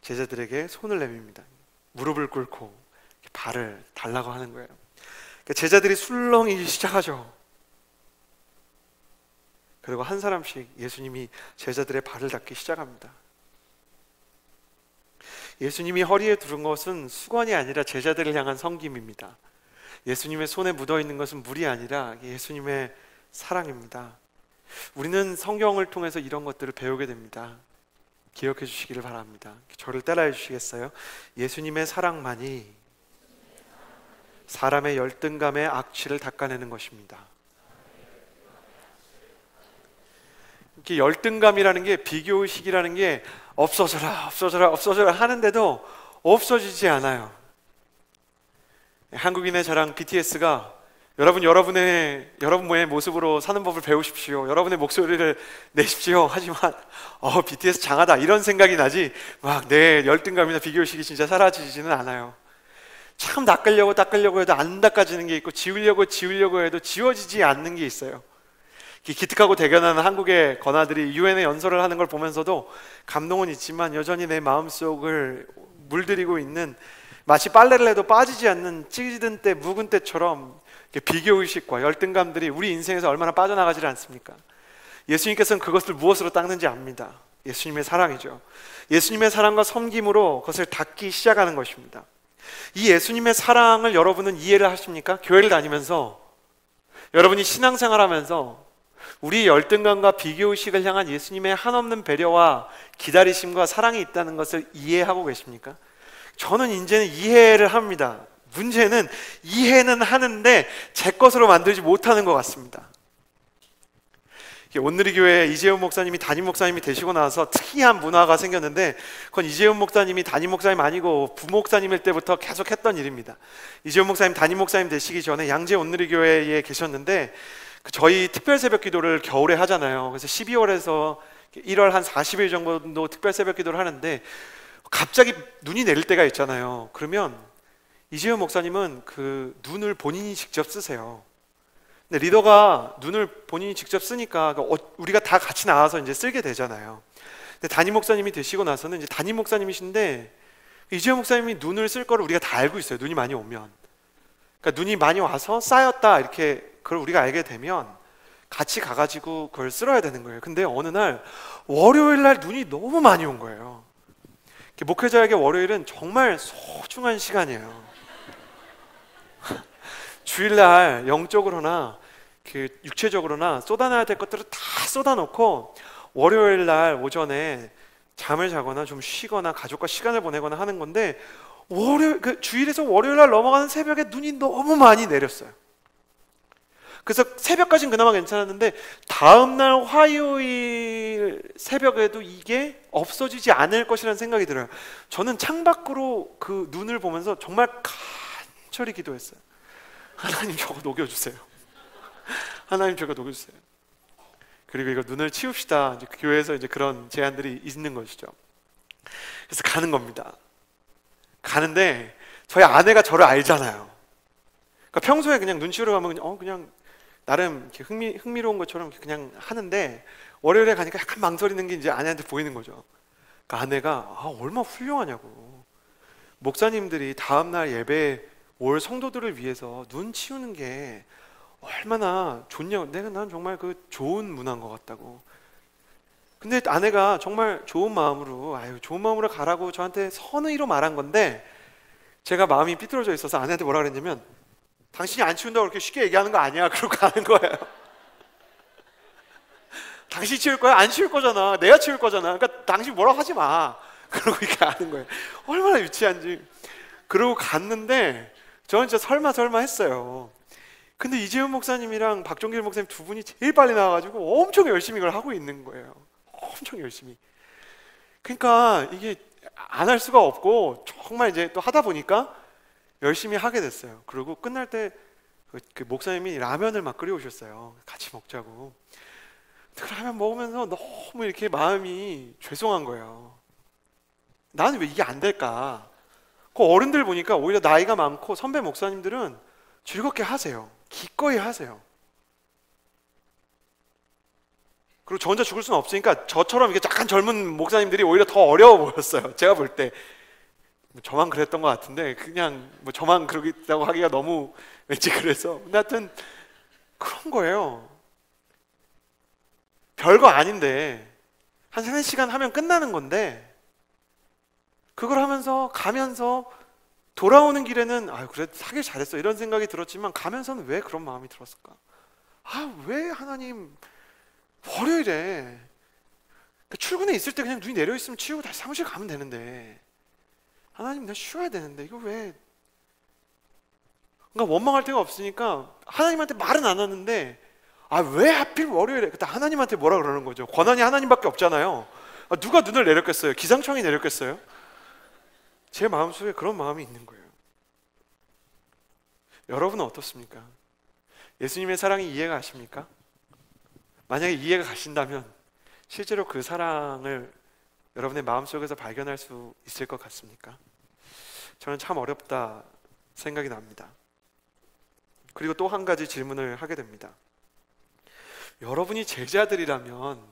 제자들에게 손을 내밉니다. 무릎을 꿇고 발을 달라고 하는 거예요. 제자들이 술렁이기 시작하죠. 그리고 한 사람씩 예수님이 제자들의 발을 닦기 시작합니다. 예수님이 허리에 두른 것은 수건이 아니라 제자들을 향한 섬김입니다. 예수님의 손에 묻어있는 것은 물이 아니라 예수님의 사랑입니다. 우리는 성경을 통해서 이런 것들을 배우게 됩니다. 기억해 주시기를 바랍니다. 저를 따라해 주시겠어요? 예수님의 사랑만이 사람의 열등감의 악취를 닦아내는 것입니다. 이렇게 열등감이라는 게, 비교의식이라는 게 없어져라 없어져라 없어져라 하는데도 없어지지 않아요. 한국인의 자랑 BTS가 여러분의 모습으로 사는 법을 배우십시오, 여러분의 목소리를 내십시오 하지만 BTS 장하다 이런 생각이 나지 막 내 열등감이나 비교의식이 진짜 사라지지는 않아요. 참 닦으려고 해도 안 닦아지는 게 있고, 지우려고 해도 지워지지 않는 게 있어요. 기특하고 대견한 한국의 권아들이 유엔에 연설을 하는 걸 보면서도 감동은 있지만 여전히 내 마음속을 물들이고 있는, 마치 빨래를 해도 빠지지 않는 찌든 때 묵은 때처럼 비교의식과 열등감들이 우리 인생에서 얼마나 빠져나가지 않습니까? 예수님께서는 그것을 무엇으로 닦는지 압니다. 예수님의 사랑이죠. 예수님의 사랑과 섬김으로 그것을 닦기 시작하는 것입니다. 이 예수님의 사랑을 여러분은 이해를 하십니까? 교회를 다니면서, 여러분이 신앙생활하면서 우리 열등감과 비교의식을 향한 예수님의 한없는 배려와 기다리심과 사랑이 있다는 것을 이해하고 계십니까? 저는 이제는 이해를 합니다. 문제는 이해는 하는데 제 것으로 만들지 못하는 것 같습니다. 온누리 교회 이재훈 목사님이 담임 목사님이 되시고 나서 특이한 문화가 생겼는데, 그건 이재훈 목사님이 담임 목사님 아니고 부목사님일 때부터 계속 했던 일입니다. 이재훈 목사님 담임 목사님 되시기 전에 양재 온누리 교회에 계셨는데, 저희 특별 새벽 기도를 겨울에 하잖아요. 그래서 12월에서 1월 한 40일 정도 특별 새벽 기도를 하는데 갑자기 눈이 내릴 때가 있잖아요. 그러면 이재훈 목사님은 그 눈을 본인이 직접 쓰세요. 근데 리더가 눈을 본인이 직접 쓰니까 우리가 다 같이 나와서 이제 쓸게 되잖아요. 근데 담임 목사님이 되시고 나서는 이제 담임 목사님이신데 이재훈 목사님이 눈을 쓸 거를 우리가 다 알고 있어요. 눈이 많이 오면. 그러니까 눈이 많이 와서 쌓였다, 이렇게 그걸 우리가 알게 되면 같이 가가지고 그걸 쓸어야 되는 거예요. 근데 어느 날 월요일 날 눈이 너무 많이 온 거예요. 목회자에게 월요일은 정말 소중한 시간이에요. 주일날 영적으로나 육체적으로나 쏟아내야 될 것들을 다 쏟아놓고 월요일날 오전에 잠을 자거나 좀 쉬거나 가족과 시간을 보내거나 하는 건데, 주일에서 월요일날 넘어가는 새벽에 눈이 너무 많이 내렸어요. 그래서 새벽까지는 그나마 괜찮았는데 다음날 화요일 새벽에도 이게 없어지지 않을 것이라는 생각이 들어요. 저는 창밖으로 그 눈을 보면서 정말 간절히 기도했어요. 하나님, 저거 녹여주세요. 하나님, 저거 녹여주세요. 그리고 이거 눈을 치웁시다. 이제 교회에서 이제 그런 제안들이 있는 것이죠. 그래서 가는 겁니다. 가는데 저희 아내가 저를 알잖아요. 그러니까 평소에 그냥 눈 치우러 가면 그냥 나름 이렇게 흥미로운 것처럼 그냥 하는데, 월요일에 가니까 약간 망설이는 게 이제 아내한테 보이는 거죠. 그러니까 아내가 얼마나 훌륭하냐고. 목사님들이 다음날 예배에 올 성도들을 위해서 눈 치우는 게 얼마나 좋냐고. 난 정말 그 좋은 문화인 것 같다고. 근데 아내가 정말 좋은 마음으로 가라고 저한테 선의로 말한 건데, 제가 마음이 삐뚤어져 있어서 아내한테 뭐라 그랬냐면, 당신이 안 치운다고 그렇게 쉽게 얘기하는 거 아니야. 그러고 가는 거예요. 당신이 치울 거야? 안 치울 거잖아. 내가 치울 거잖아. 그러니까 당신 뭐라고 하지 마. 그러고 이렇게 하는 거예요. 얼마나 유치한지. 그러고 갔는데 저는 진짜 설마 했어요. 근데 이재훈 목사님이랑 박종길 목사님 두 분이 제일 빨리 나와가지고 엄청 열심히 이걸 하고 있는 거예요. 엄청 열심히. 그러니까 이게 안 할 수가 없고 정말 이제 또 하다 보니까 열심히 하게 됐어요. 그리고 끝날 때 그 목사님이 라면을 막 끓여오셨어요. 같이 먹자고. 그 라면 먹으면서 너무 이렇게 마음이 죄송한 거예요. 나는 왜 이게 안 될까? 그 어른들 보니까 오히려 나이가 많고 선배 목사님들은 즐겁게 하세요. 기꺼이 하세요. 그리고 저 혼자 죽을 수는 없으니까 저처럼 이렇게 약간 젊은 목사님들이 오히려 더 어려워 보였어요. 제가 볼 때. 저만 그랬던 것 같은데 그냥 뭐 저만 그러겠다고 하기가 너무 왠지 그래서 근데 하여튼 그런 거예요. 별거 아닌데 한 3-4시간 하면 끝나는 건데 그걸 하면서 가면서 돌아오는 길에는 그래 사길 잘했어 이런 생각이 들었지만 가면서는 왜 그런 마음이 들었을까? 왜 하나님 월요일에 출근해 있을 때 그냥 눈이 내려있으면 치우고 다시 사무실 가면 되는데 하나님 나 쉬어야 되는데 이거 왜? 그러니까 원망할 데가 없으니까 하나님한테 말은 안 하는데 왜 하필 월요일에? 그때 하나님한테 뭐라 그러는 거죠? 권한이 하나님밖에 없잖아요. 누가 눈을 내렸겠어요? 기상청이 내렸겠어요? 제 마음속에 그런 마음이 있는 거예요. 여러분은 어떻습니까? 예수님의 사랑이 이해가 가십니까? 만약에 이해가 가신다면 실제로 그 사랑을 여러분의 마음속에서 발견할 수 있을 것 같습니까? 저는 참 어렵다 생각이 납니다. 그리고 또 한 가지 질문을 하게 됩니다. 여러분이 제자들이라면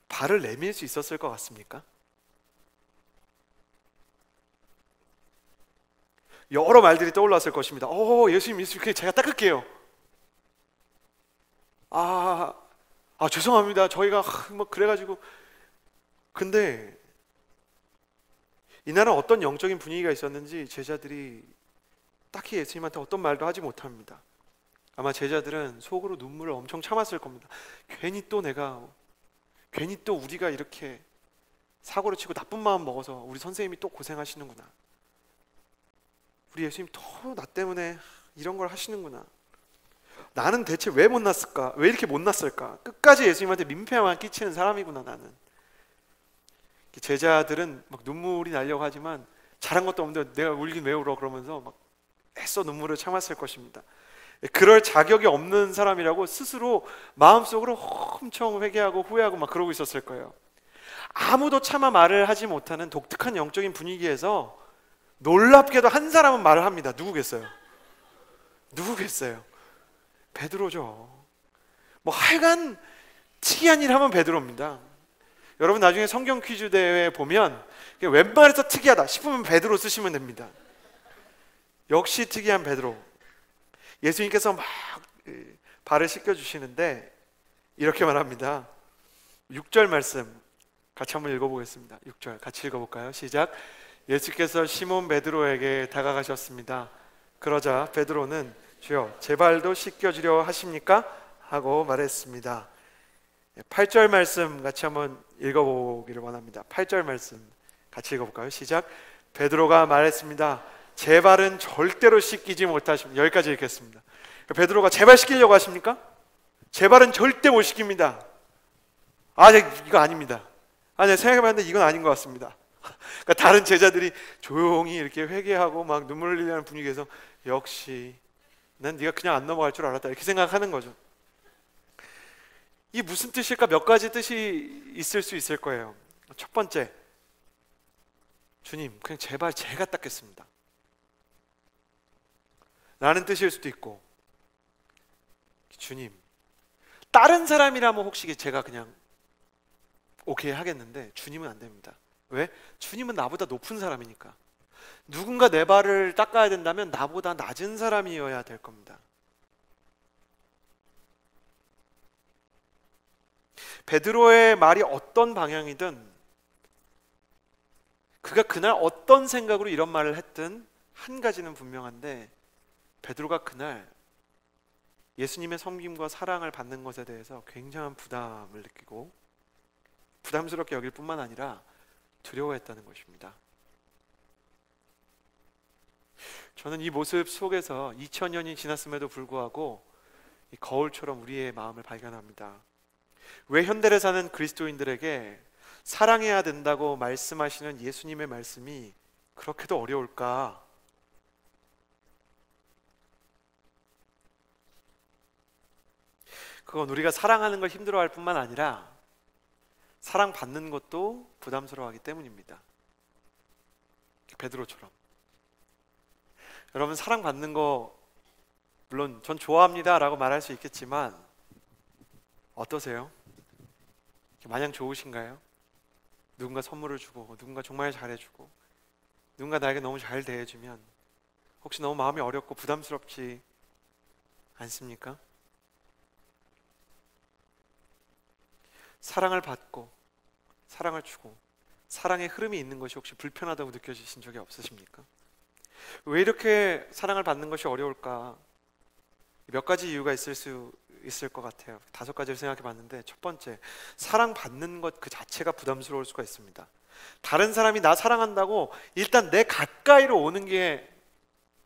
발을 내밀 수 있었을 것 같습니까? 여러 말들이 떠올랐을 것입니다. 예수님, 제가 닦을게요. 죄송합니다. 저희가 뭐 그래가지고. 근데 이날은 어떤 영적인 분위기가 있었는지 제자들이 딱히 예수님한테 어떤 말도 하지 못합니다. 아마 제자들은 속으로 눈물을 엄청 참았을 겁니다. 괜히 또 우리가 이렇게 사고를 치고 나쁜 마음 먹어서 우리 선생님이 또 고생하시는구나. 우리 예수님 또 나 때문에 이런 걸 하시는구나. 나는 대체 왜 못났을까? 왜 이렇게 못났을까? 끝까지 예수님한테 민폐만 끼치는 사람이구나 나는. 제자들은 막 눈물이 나려고 하지만 잘한 것도 없는데 내가 울긴 왜 울어 그러면서 막 애써 눈물을 참았을 것입니다. 그럴 자격이 없는 사람이라고 스스로 마음속으로 엄청 회개하고 후회하고 막 그러고 있었을 거예요. 아무도 차마 말을 하지 못하는 독특한 영적인 분위기에서 놀랍게도 한 사람은 말을 합니다. 누구겠어요? 베드로죠. 뭐 하여간 특이한 일 하면 베드로입니다. 여러분 나중에 성경 퀴즈 대회 보면 웬만해서 특이하다 싶으면 베드로 쓰시면 됩니다. 역시 특이한 베드로. 예수님께서 막 발을 씻겨주시는데 이렇게 말합니다. 6절 말씀 같이 한번 읽어보겠습니다. 6절 같이 읽어볼까요? 시작. 예수께서 시몬 베드로에게 다가가셨습니다. 그러자 베드로는 주여 제 발도 씻겨주려 하십니까? 하고 말했습니다. 8절 말씀 같이 한번 읽어보기를 원합니다. 8절 말씀 같이 읽어볼까요? 시작. 베드로가 말했습니다. 제 발은 절대로 씻기지 못하십니다. 여기까지 읽겠습니다. 베드로가 제 발 씻기려고 하십니까? 제 발은 절대 못 씻깁니다. 이거 아닙니다. 생각해봤는데 이건 아닌 것 같습니다. 그러니까 다른 제자들이 조용히 이렇게 회개하고 막 눈물 흘리는 분위기에서 역시 난 네가 그냥 안 넘어갈 줄 알았다 이렇게 생각하는 거죠. 이게 무슨 뜻일까? 몇 가지 뜻이 있을 수 있을 거예요. 첫 번째, 주님 그냥 제발 제가 닦겠습니다 라는 뜻일 수도 있고, 주님 다른 사람이라면 혹시 제가 그냥 오케이 하겠는데 주님은 안 됩니다. 왜? 주님은 나보다 높은 사람이니까. 누군가 내 발을 닦아야 된다면 나보다 낮은 사람이어야 될 겁니다. 베드로의 말이 어떤 방향이든, 그가 그날 어떤 생각으로 이런 말을 했든 한 가지는 분명한데, 베드로가 그날 예수님의 섬김과 사랑을 받는 것에 대해서 굉장한 부담을 느끼고 부담스럽게 여길 뿐만 아니라 두려워했다는 것입니다. 저는 이 모습 속에서 2000년이 지났음에도 불구하고 이 거울처럼 우리의 마음을 발견합니다. 왜 현대를 사는 그리스도인들에게 사랑해야 된다고 말씀하시는 예수님의 말씀이 그렇게도 어려울까? 그건 우리가 사랑하는 걸 힘들어할 뿐만 아니라 사랑받는 것도 부담스러워하기 때문입니다. 베드로처럼. 여러분, 사랑받는 거 물론 전 좋아합니다 라고 말할 수 있겠지만 어떠세요? 마냥 좋으신가요? 누군가 선물을 주고 누군가 정말 잘해주고 누군가 나에게 너무 잘 대해주면 혹시 너무 마음이 어렵고 부담스럽지 않습니까? 사랑을 받고 사랑을 주고 사랑의 흐름이 있는 것이 혹시 불편하다고 느껴지신 적이 없으십니까? 왜 이렇게 사랑을 받는 것이 어려울까? 몇 가지 이유가 있을 것 같아요. 5가지를 생각해 봤는데, 첫 번째, 사랑받는 것 그 자체가 부담스러울 수가 있습니다. 다른 사람이 나 사랑한다고 일단 내 가까이로 오는 게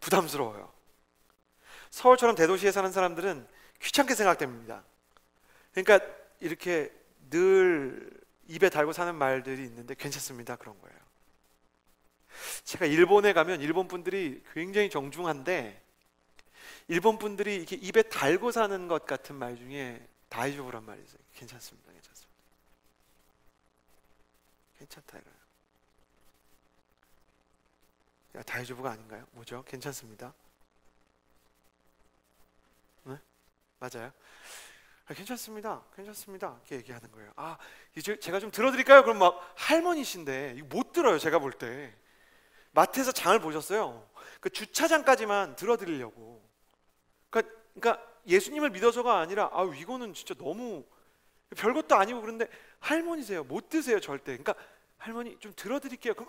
부담스러워요. 서울처럼 대도시에 사는 사람들은 귀찮게 생각됩니다. 그러니까 이렇게 늘 입에 달고 사는 말들이 있는데 괜찮습니다, 그런 거예요. 제가 일본에 가면 일본 분들이 굉장히 정중한데 일본 분들이 이렇게 입에 달고 사는 것 같은 말 중에 다이조부란 말이 있어요. 괜찮습니다, 괜찮습니다. 괜찮다 이거예요. 야, 다이조부가 아닌가요? 뭐죠? 괜찮습니다. 네? 맞아요. 괜찮습니다, 괜찮습니다 이렇게 얘기하는 거예요. 아, 이제 제가 좀 들어드릴까요? 그럼 막 할머니신데 이거 못 들어요. 제가 볼 때 마트에서 장을 보셨어요. 그 주차장까지만 들어드리려고. 그러니까 예수님을 믿어서가 아니라 이거는 진짜 너무 별것도 아니고 그런데 할머니세요. 못 드세요 절대. 그러니까 할머니 좀 들어드릴게요. 그럼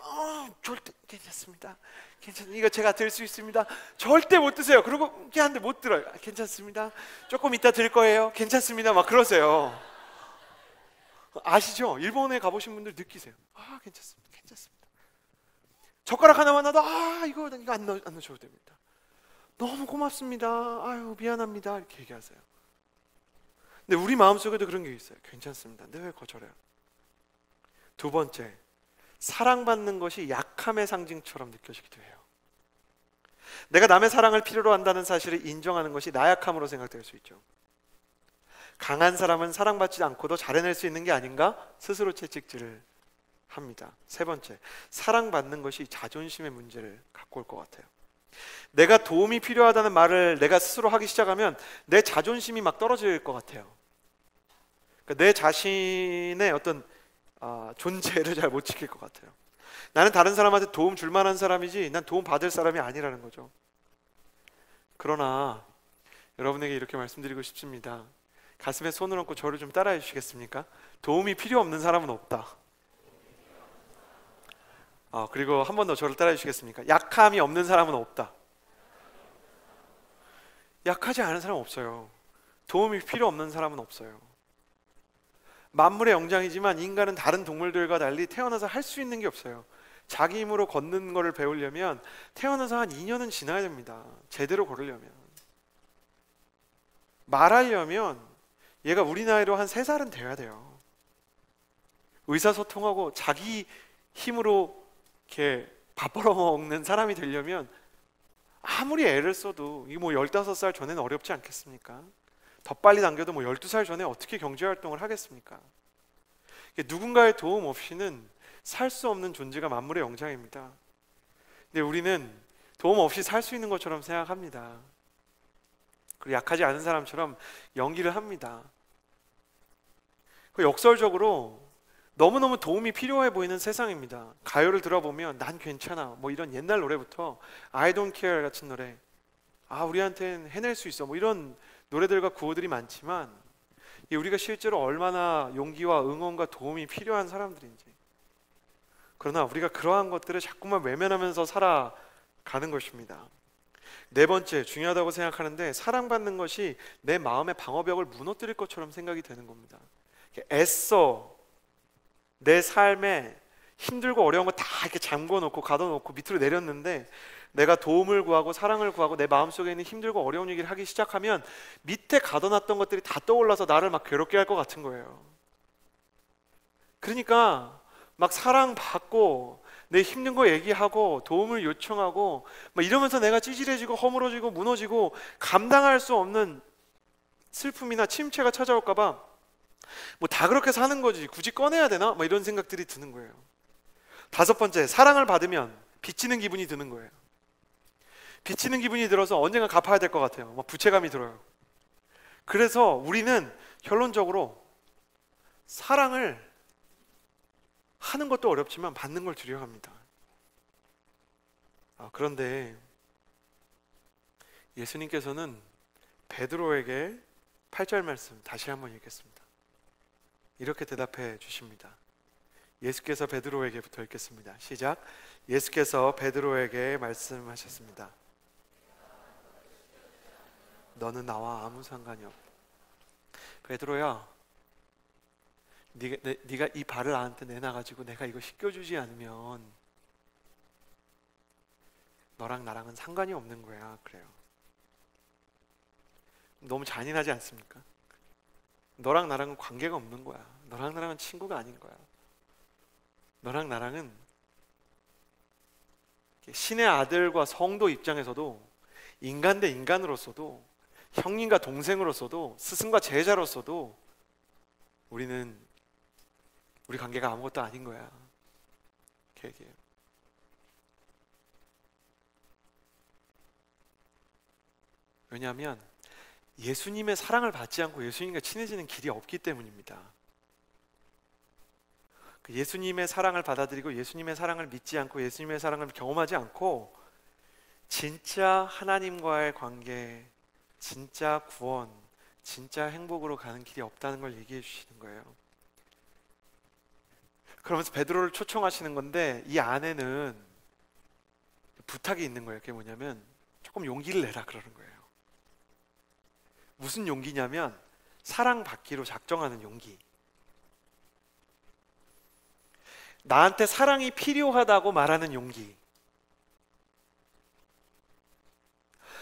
절대 괜찮습니다. 이거 제가 들 수 있습니다. 절대 못 드세요. 그리고 이렇게 하는데 못 들어요. 괜찮습니다. 조금 이따 들 거예요. 괜찮습니다. 막 그러세요. 아시죠? 일본에 가보신 분들 느끼세요. 괜찮습니다. 괜찮습니다. 젓가락 하나만 놔도 이거 안 넣으셔도 됩니다. 너무 고맙습니다. 아유 미안합니다. 이렇게 얘기하세요. 근데 우리 마음속에도 그런 게 있어요. 괜찮습니다. 근데 왜 거절해요? 두 번째, 사랑받는 것이 약함의 상징처럼 느껴지기도 해요. 내가 남의 사랑을 필요로 한다는 사실을 인정하는 것이 나약함으로 생각될 수 있죠. 강한 사람은 사랑받지 않고도 잘해낼 수 있는 게 아닌가? 스스로 채찍질을 합니다. 세 번째, 사랑받는 것이 자존심의 문제를 갖고 올 것 같아요. 내가 도움이 필요하다는 말을 내가 스스로 하기 시작하면 내 자존심이 막 떨어질 것 같아요. 그러니까 내 자신의 어떤 존재를 잘 못 지킬 것 같아요. 나는 다른 사람한테 도움 줄 만한 사람이지 난 도움 받을 사람이 아니라는 거죠. 그러나 여러분에게 이렇게 말씀드리고 싶습니다. 가슴에 손을 얹고 저를 좀 따라해 주시겠습니까? 도움이 필요 없는 사람은 없다. 그리고 한 번 더 저를 따라해 주시겠습니까? 약함이 없는 사람은 없다. 약하지 않은 사람은 없어요. 도움이 필요 없는 사람은 없어요. 만물의 영장이지만 인간은 다른 동물들과 달리 태어나서 할 수 있는 게 없어요. 자기 힘으로 걷는 거를 배우려면 태어나서 한 2년은 지나야 됩니다. 제대로 걸으려면. 말하려면 얘가 우리 나이로 한 3살은 돼야 돼요. 의사소통하고 자기 힘으로 이렇게 밥 벌어먹는 사람이 되려면 아무리 애를 써도 이게 15살 전에는 어렵지 않겠습니까? 더 빨리 당겨도 12살 전에 어떻게 경제활동을 하겠습니까? 누군가의 도움 없이는 살 수 없는 존재가 만물의 영장입니다. 근데 우리는 도움 없이 살 수 있는 것처럼 생각합니다. 그리고 약하지 않은 사람처럼 연기를 합니다. 역설적으로 너무너무 도움이 필요해 보이는 세상입니다. 가요를 들어보면 난 괜찮아 이런 옛날 노래부터 I don't care 같은 노래, 우리한테는 해낼 수 있어 이런 노래들과 구호들이 많지만 우리가 실제로 얼마나 용기와 응원과 도움이 필요한 사람들인지, 그러나 우리가 그러한 것들을 자꾸만 외면하면서 살아가는 것입니다. 네 번째, 중요하다고 생각하는데 사랑받는 것이 내 마음의 방어벽을 무너뜨릴 것처럼 생각이 되는 겁니다. 애써 내 삶에 힘들고 어려운 거 다 이렇게 잠궈놓고 가둬놓고 밑으로 내렸는데 내가 도움을 구하고 사랑을 구하고 내 마음속에 있는 힘들고 어려운 얘기를 하기 시작하면 밑에 가둬놨던 것들이 다 떠올라서 나를 막 괴롭게 할 것 같은 거예요. 그러니까 막 사랑받고 내 힘든 거 얘기하고 도움을 요청하고 막 이러면서 내가 찌질해지고 허물어지고 무너지고 감당할 수 없는 슬픔이나 침체가 찾아올까 봐 뭐 다 그렇게 사는 거지 굳이 꺼내야 되나? 막 이런 생각들이 드는 거예요. 다섯 번째, 사랑을 받으면 빚지는 기분이 드는 거예요. 빚지는 기분이 들어서 언젠가 갚아야 될 것 같아요. 막 부채감이 들어요. 그래서 우리는 결론적으로 사랑을 하는 것도 어렵지만 받는 걸 두려워합니다. 그런데 예수님께서는 베드로에게 8절 말씀 다시 한번 읽겠습니다. 이렇게 대답해 주십니다. 예수께서 베드로에게부터 읽겠습니다. 시작. 예수께서 베드로에게 말씀하셨습니다. 너는 나와 아무 상관이 없다. 베드로야, 네가 이 발을 나한테 내놔가지고 내가 이거 씻겨주지 않으면 너랑 나랑은 상관이 없는 거야. 그래요. 너무 잔인하지 않습니까? 너랑 나랑은 관계가 없는 거야. 너랑 나랑은 친구가 아닌 거야. 너랑 나랑은 신의 아들과 성도 입장에서도 인간 대 인간으로서도 형님과 동생으로서도 스승과 제자로서도 우리 관계가 아무것도 아닌 거야. 이렇게 얘기해요. 왜냐하면 예수님의 사랑을 받지 않고 예수님과 친해지는 길이 없기 때문입니다. 예수님의 사랑을 받아들이고 예수님의 사랑을 믿지 않고 예수님의 사랑을 경험하지 않고 진짜 하나님과의 관계, 진짜 구원, 진짜 행복으로 가는 길이 없다는 걸 얘기해 주시는 거예요. 그러면서 베드로를 초청하시는 건데 이 안에는 부탁이 있는 거예요. 그게 뭐냐면 조금 용기를 내라 그러는 거예요. 무슨 용기냐면 사랑받기로 작정하는 용기. 나한테 사랑이 필요하다고 말하는 용기.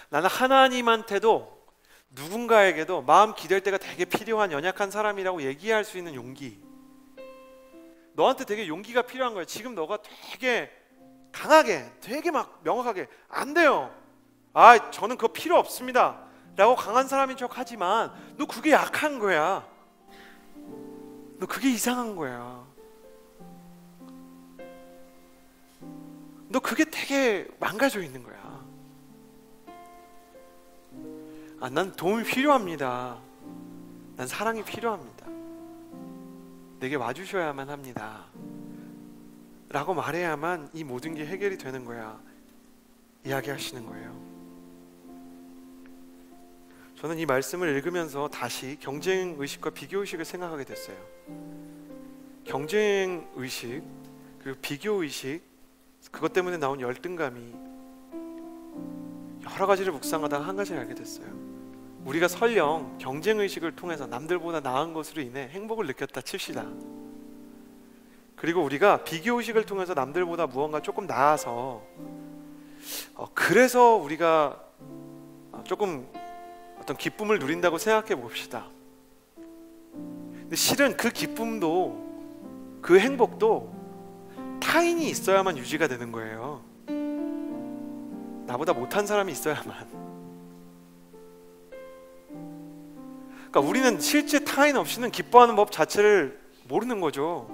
나는 하나님한테도 누군가에게도 마음 기댈 때가 되게 필요한 연약한 사람이라고 얘기할 수 있는 용기. 너한테 되게 용기가 필요한 거예요. 지금 너가 되게 강하게, 되게 막 명확하게 안 돼요. 저는 그거 필요 없습니다 라고 강한 사람인 척 하지만 너 그게 약한 거야. 너 그게 이상한 거야. 너 그게 되게 망가져 있는 거야. 난 도움이 필요합니다. 난 사랑이 필요합니다. 내게 와주셔야만 합니다 라고 말해야만 이 모든 게 해결이 되는 거야. 이야기하시는 거예요. 저는 이 말씀을 읽으면서 다시 경쟁의식과 비교의식을 생각하게 됐어요. 경쟁의식 그리고 비교의식, 그것 때문에 나온 열등감이 여러 가지를 묵상하다가 한 가지를 알게 됐어요. 우리가 설령 경쟁의식을 통해서 남들보다 나은 것으로 인해 행복을 느꼈다 칩시다. 그리고 우리가 비교의식을 통해서 남들보다 무언가 조금 나아서 그래서 우리가 조금 어떤 기쁨을 누린다고 생각해 봅시다. 근데 실은 그 기쁨도 그 행복도 타인이 있어야만 유지가 되는 거예요. 나보다 못한 사람이 있어야만. 그러니까 우리는 실제 타인 없이는 기뻐하는 법 자체를 모르는 거죠.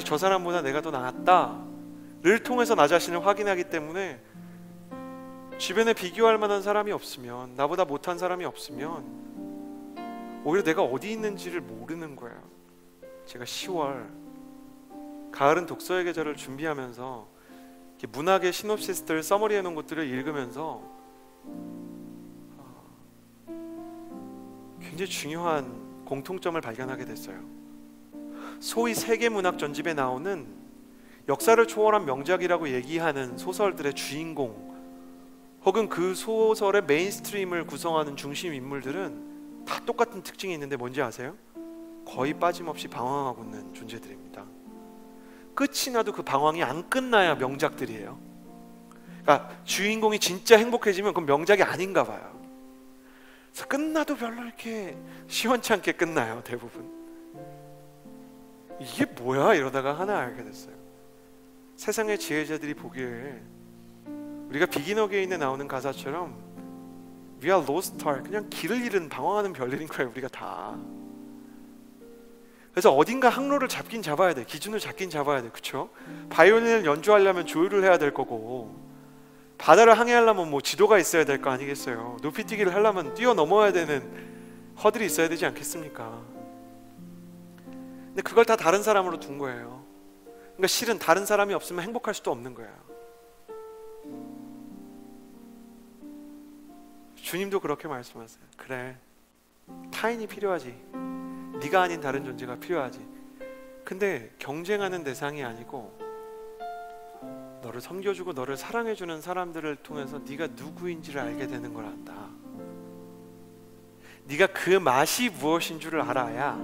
저 사람보다 내가 더 낫다를 통해서 나 자신을 확인하기 때문에 주변에 비교할 만한 사람이 없으면, 나보다 못한 사람이 없으면 오히려 내가 어디 있는지를 모르는 거예요. 제가 10월 가을은 독서의 계절을 준비하면서 문학의 시놉시스들 서머리해 놓은 것들을 읽으면서 굉장히 중요한 공통점을 발견하게 됐어요. 소위 세계문학 전집에 나오는 역사를 초월한 명작이라고 얘기하는 소설들의 주인공 혹은 그 소설의 메인스트림을 구성하는 중심 인물들은 다 똑같은 특징이 있는데 뭔지 아세요? 거의 빠짐없이 방황하고 있는 존재들입니다. 끝이 나도 그 방황이 안 끝나야 명작들이에요. 그러니까 주인공이 진짜 행복해지면 그건 명작이 아닌가 봐요. 그래서 끝나도 별로 이렇게 시원치 않게 끝나요, 대부분. 이게 뭐야? 이러다가 하나 알게 됐어요. 세상의 지혜자들이 보기에 우리가 비긴 어게인에 나오는 가사처럼 We are lost star, 그냥 길을 잃은 방황하는 별들인 거예요, 우리가 다. 그래서 어딘가 항로를 잡긴 잡아야 돼. 기준을 잡긴 잡아야 돼. 그쵸? 바이올린을 연주하려면 조율을 해야 될 거고, 바다를 항해하려면 뭐 지도가 있어야 될 거 아니겠어요? 높이뛰기를 하려면 뛰어넘어야 되는 허들이 있어야 되지 않겠습니까? 근데 그걸 다 다른 사람으로 둔 거예요. 그러니까 실은 다른 사람이 없으면 행복할 수도 없는 거야. 주님도 그렇게 말씀하세요. 그래, 타인이 필요하지. 네가 아닌 다른 존재가 필요하지. 근데 경쟁하는 대상이 아니고 너를 섬겨주고 너를 사랑해주는 사람들을 통해서 네가 누구인지를 알게 되는 걸 안다. 네가 그 맛이 무엇인 줄을 알아야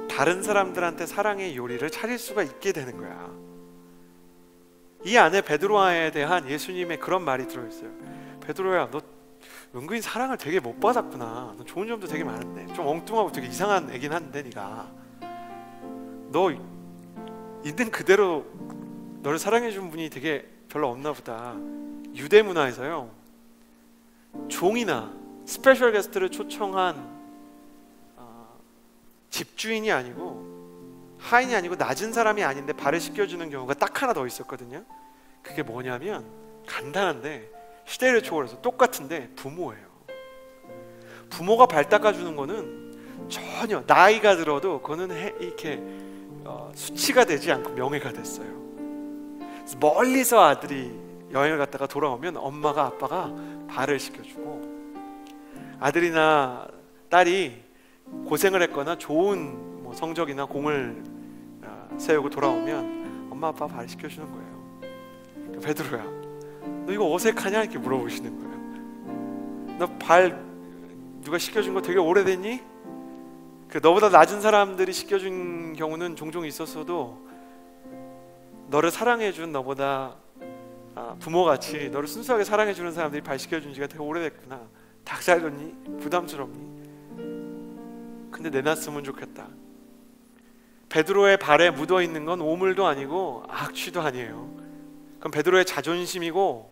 다른 사람들한테 사랑의 요리를 차릴 수가 있게 되는 거야. 이 안에 베드로에 대한 예수님의 그런 말이 들어있어요. 베드로야, 너 은근히 사랑을 되게 못 받았구나. 너 좋은 점도 되게 많은데, 좀 엉뚱하고 되게 이상한 애긴 한데, 네가 너 있는 그대로 너를 사랑해준 분이 되게 별로 없나 보다. 유대 문화에서요, 종이나 스페셜 게스트를 초청한 집주인이 아니고 하인이 아니고 낮은 사람이 아닌데 발을 씻겨주는 경우가 딱 하나 더 있었거든요. 그게 뭐냐면, 간단한데 시대를 초월해서 똑같은데 부모예요. 부모가 발 닦아주는 거는 전혀 나이가 들어도 그거는 이렇게 수치가 되지 않고 명예가 됐어요. 그래서 멀리서 아들이 여행을 갔다가 돌아오면 엄마가 아빠가 발을 씻겨주고, 아들이나 딸이 고생을 했거나 좋은 뭐 성적이나 공을 세우고 돌아오면 엄마 아빠 발을 씻겨주는 거예요. 베드로야, 너 이거 어색하냐? 이렇게 물어보시는 거예요. 너 발 누가 씻겨준 거 되게 오래됐니? 그 너보다 낮은 사람들이 씻겨준 경우는 종종 있었어도 너를 사랑해준 너보다 부모같이 너를 순수하게 사랑해주는 사람들이 발 씻겨준 지가 되게 오래됐구나. 닭살졌니? 부담스럽니? 근데 내놨으면 좋겠다. 베드로의 발에 묻어있는 건 오물도 아니고 악취도 아니에요. 그럼 베드로의 자존심이고,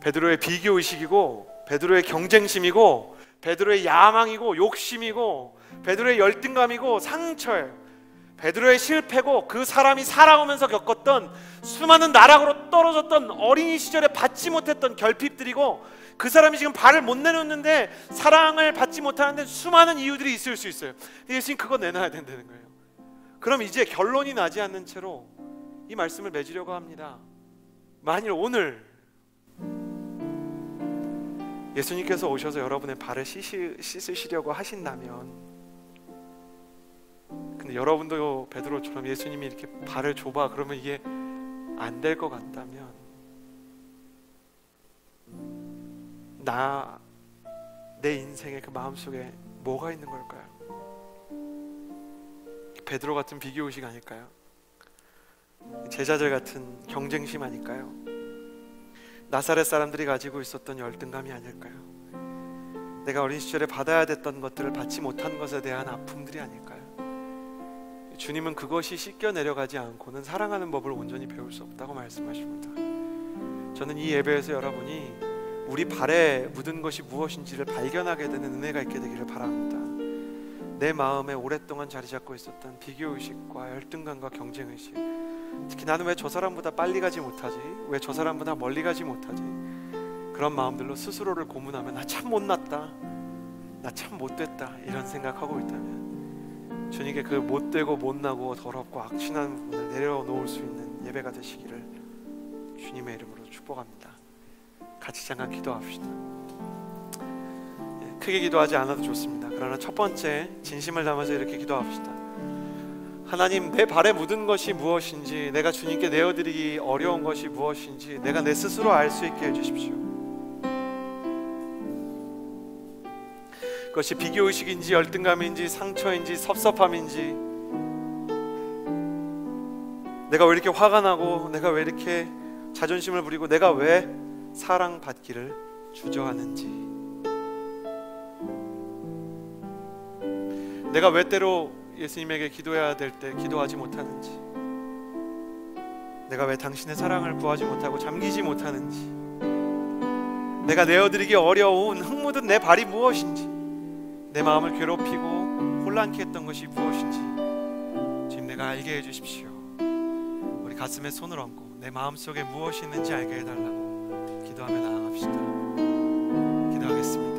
베드로의 비교의식이고, 베드로의 경쟁심이고, 베드로의 야망이고 욕심이고, 베드로의 열등감이고 상처예요. 베드로의 실패고, 그 사람이 살아오면서 겪었던 수많은 나락으로 떨어졌던 어린이 시절에 받지 못했던 결핍들이고, 그 사람이 지금 발을 못 내놓는데 사랑을 받지 못하는데 수많은 이유들이 있을 수 있어요. 예수님 그거 내놔야 된다는 거예요. 그럼 이제 결론이 나지 않는 채로 이 말씀을 맺으려고 합니다. 만일 오늘 예수님께서 오셔서 여러분의 발을 씻으시려고 하신다면, 근데 여러분도 베드로처럼 예수님이 이렇게 발을 좁아 그러면 이게 안 될 것 같다면, 내 인생의 그 마음속에 뭐가 있는 걸까요? 베드로 같은 비교의식 아닐까요? 제자들 같은 경쟁심 아닐까요? 나사렛 사람들이 가지고 있었던 열등감이 아닐까요? 내가 어린 시절에 받아야 됐던 것들을 받지 못한 것에 대한 아픔들이 아닐까요? 주님은 그것이 씻겨 내려가지 않고는 사랑하는 법을 온전히 배울 수 없다고 말씀하십니다. 저는 이 예배에서 여러분이 우리 발에 묻은 것이 무엇인지를 발견하게 되는 은혜가 있게 되기를 바랍니다. 내 마음에 오랫동안 자리 잡고 있었던 비교의식과 열등감과 경쟁의식, 특히 나는 왜 저 사람보다 빨리 가지 못하지? 왜 저 사람보다 멀리 가지 못하지? 그런 마음들로 스스로를 고문하며 나 참 못났다, 나 참 못됐다 이런 생각하고 있다면, 주님께 그 못되고 못나고 더럽고 악취난 부분을 내려놓을 수 있는 예배가 되시기를 주님의 이름으로 축복합니다. 같이 잠깐 기도합시다. 크게 기도하지 않아도 좋습니다. 그러나 첫 번째 진심을 담아서 이렇게 기도합시다. 하나님, 내 발에 묻은 것이 무엇인지, 내가 주님께 내어드리기 어려운 것이 무엇인지 내가 내 스스로 알 수 있게 해주십시오. 그것이 비교의식인지 열등감인지 상처인지 섭섭함인지, 내가 왜 이렇게 화가 나고 내가 왜 이렇게 자존심을 부리고 내가 왜 사랑받기를 주저하는지, 내가 왜 때로 예수님에게 기도해야 될 때 기도하지 못하는지, 내가 왜 당신의 사랑을 구하지 못하고 잠기지 못하는지, 내가 내어드리기 어려운 흙 묻은 내 발이 무엇인지, 내 마음을 괴롭히고 혼란케 했던 것이 무엇인지 주님 내가 알게 해주십시오. 우리 가슴에 손을 얹고 내 마음속에 무엇이 있는지 알게 해달라고 기도하며 나아갑시다. 기도하겠습니다.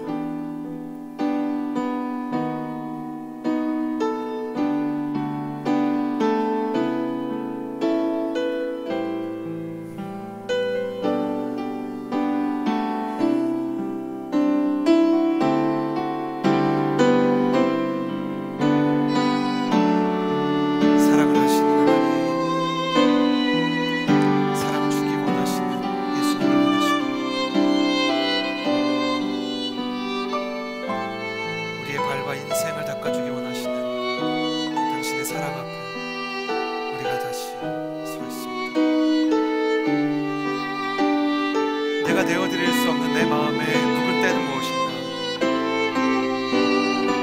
내가 내어드릴 수 없는 내 마음의 묵은 때는 무엇인가?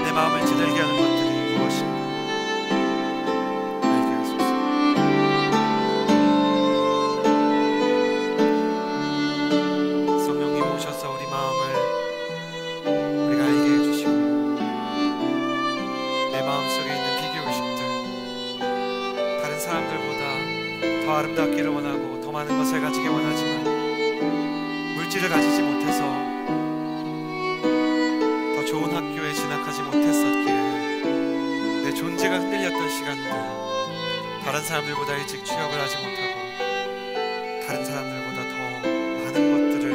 내 마음을 찌들게 하는 것들이 무엇인가? 알게 하소서. 성령님 오셔서 우리 마음을 우리가 알게 해주시고 내 마음속에 있는 비교의식들, 다른 사람들보다 더 아름답기를 원하고 더 많은 것을 가지기 원하지만 물질을 가지지 못해서 더 좋은 학교에 진학하지 못했었기에 내 존재가 흔들렸던 시간들, 다른 사람들보다 일찍 취업을 하지 못하고 다른 사람들보다 더 많은 것들을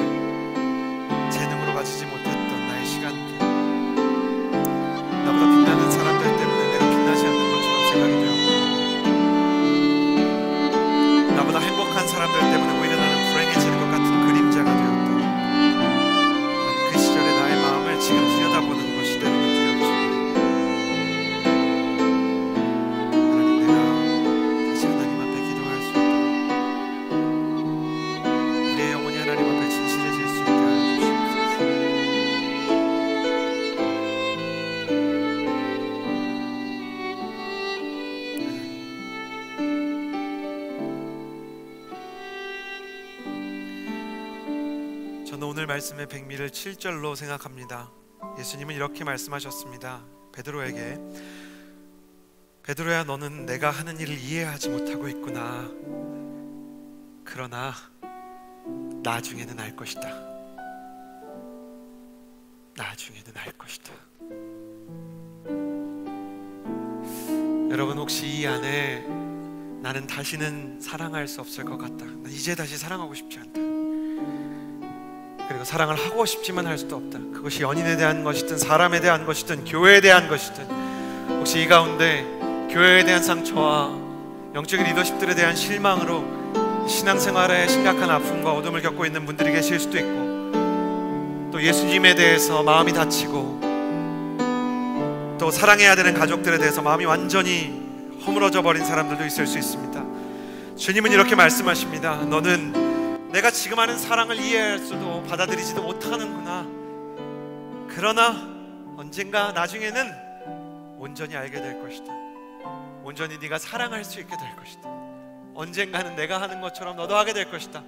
재능으로 가지지 못했던 나의 시간들, 나보다 빛나는 사람들 때문에 내가 빛나지 않는 것처럼 생각이 되었고, 나보다 행복한 사람들 때문에 오히려 나는 불행해지는 것 같은 그림자가 되었고, 지금 들여다보는 것이 때로는 두렵지만 하나님, 내가 다시 하나님 앞에 기도할 수 있도록 우리의 영혼이 하나님 앞에 진실해질 수 있게 하여 주시옵소서. 저는 오늘 말씀의 백미를 7절로 생각합니다. 예수님은 이렇게 말씀하셨습니다. 베드로에게, 베드로야, 너는 내가 하는 일을 이해하지 못하고 있구나. 그러나 나중에는 알 것이다. 나중에는 알 것이다. 여러분, 혹시 이 안에 나는 다시는 사랑할 수 없을 것 같다, 난 이제 다시 사랑하고 싶지 않다, 그리고 사랑을 하고 싶지만 할 수도 없다, 그것이 연인에 대한 것이든 사람에 대한 것이든 교회에 대한 것이든, 혹시 이 가운데 교회에 대한 상처와 영적인 리더십들에 대한 실망으로 신앙생활에 심각한 아픔과 어둠을 겪고 있는 분들이 계실 수도 있고, 또 예수님에 대해서 마음이 다치고 또 사랑해야 되는 가족들에 대해서 마음이 완전히 허물어져 버린 사람들도 있을 수 있습니다. 주님은 이렇게 말씀하십니다. 너는 내가 지금 하는 사랑을 이해할 수도 받아들이지도 못하는구나. 그러나 언젠가 나중에는 온전히 알게 될 것이다. 온전히 네가 사랑할 수 있게 될 것이다. 언젠가는 내가 하는 것처럼 너도 하게 될 것이다.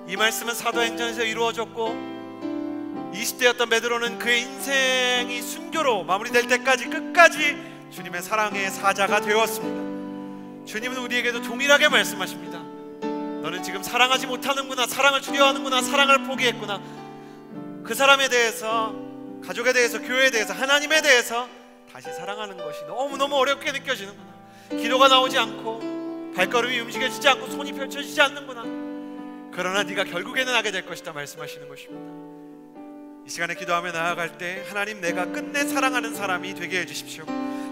이 말씀은 사도행전에서 이루어졌고 20대였던 베드로는 그의 인생이 순교로 마무리될 때까지 끝까지 주님의 사랑의 사자가 되었습니다. 주님은 우리에게도 동일하게 말씀하십니다. 너는 지금 사랑하지 못하는구나, 사랑을 두려워하는구나, 사랑을 포기했구나. 그 사람에 대해서, 가족에 대해서, 교회에 대해서, 하나님에 대해서 다시 사랑하는 것이 너무너무 어렵게 느껴지는구나. 기도가 나오지 않고 발걸음이 움직여지지 않고 손이 펼쳐지지 않는구나. 그러나 네가 결국에는 하게 될 것이다 말씀하시는 것입니다. 이 시간에 기도하며 나아갈 때 하나님, 내가 끝내 사랑하는 사람이 되게 해주십시오.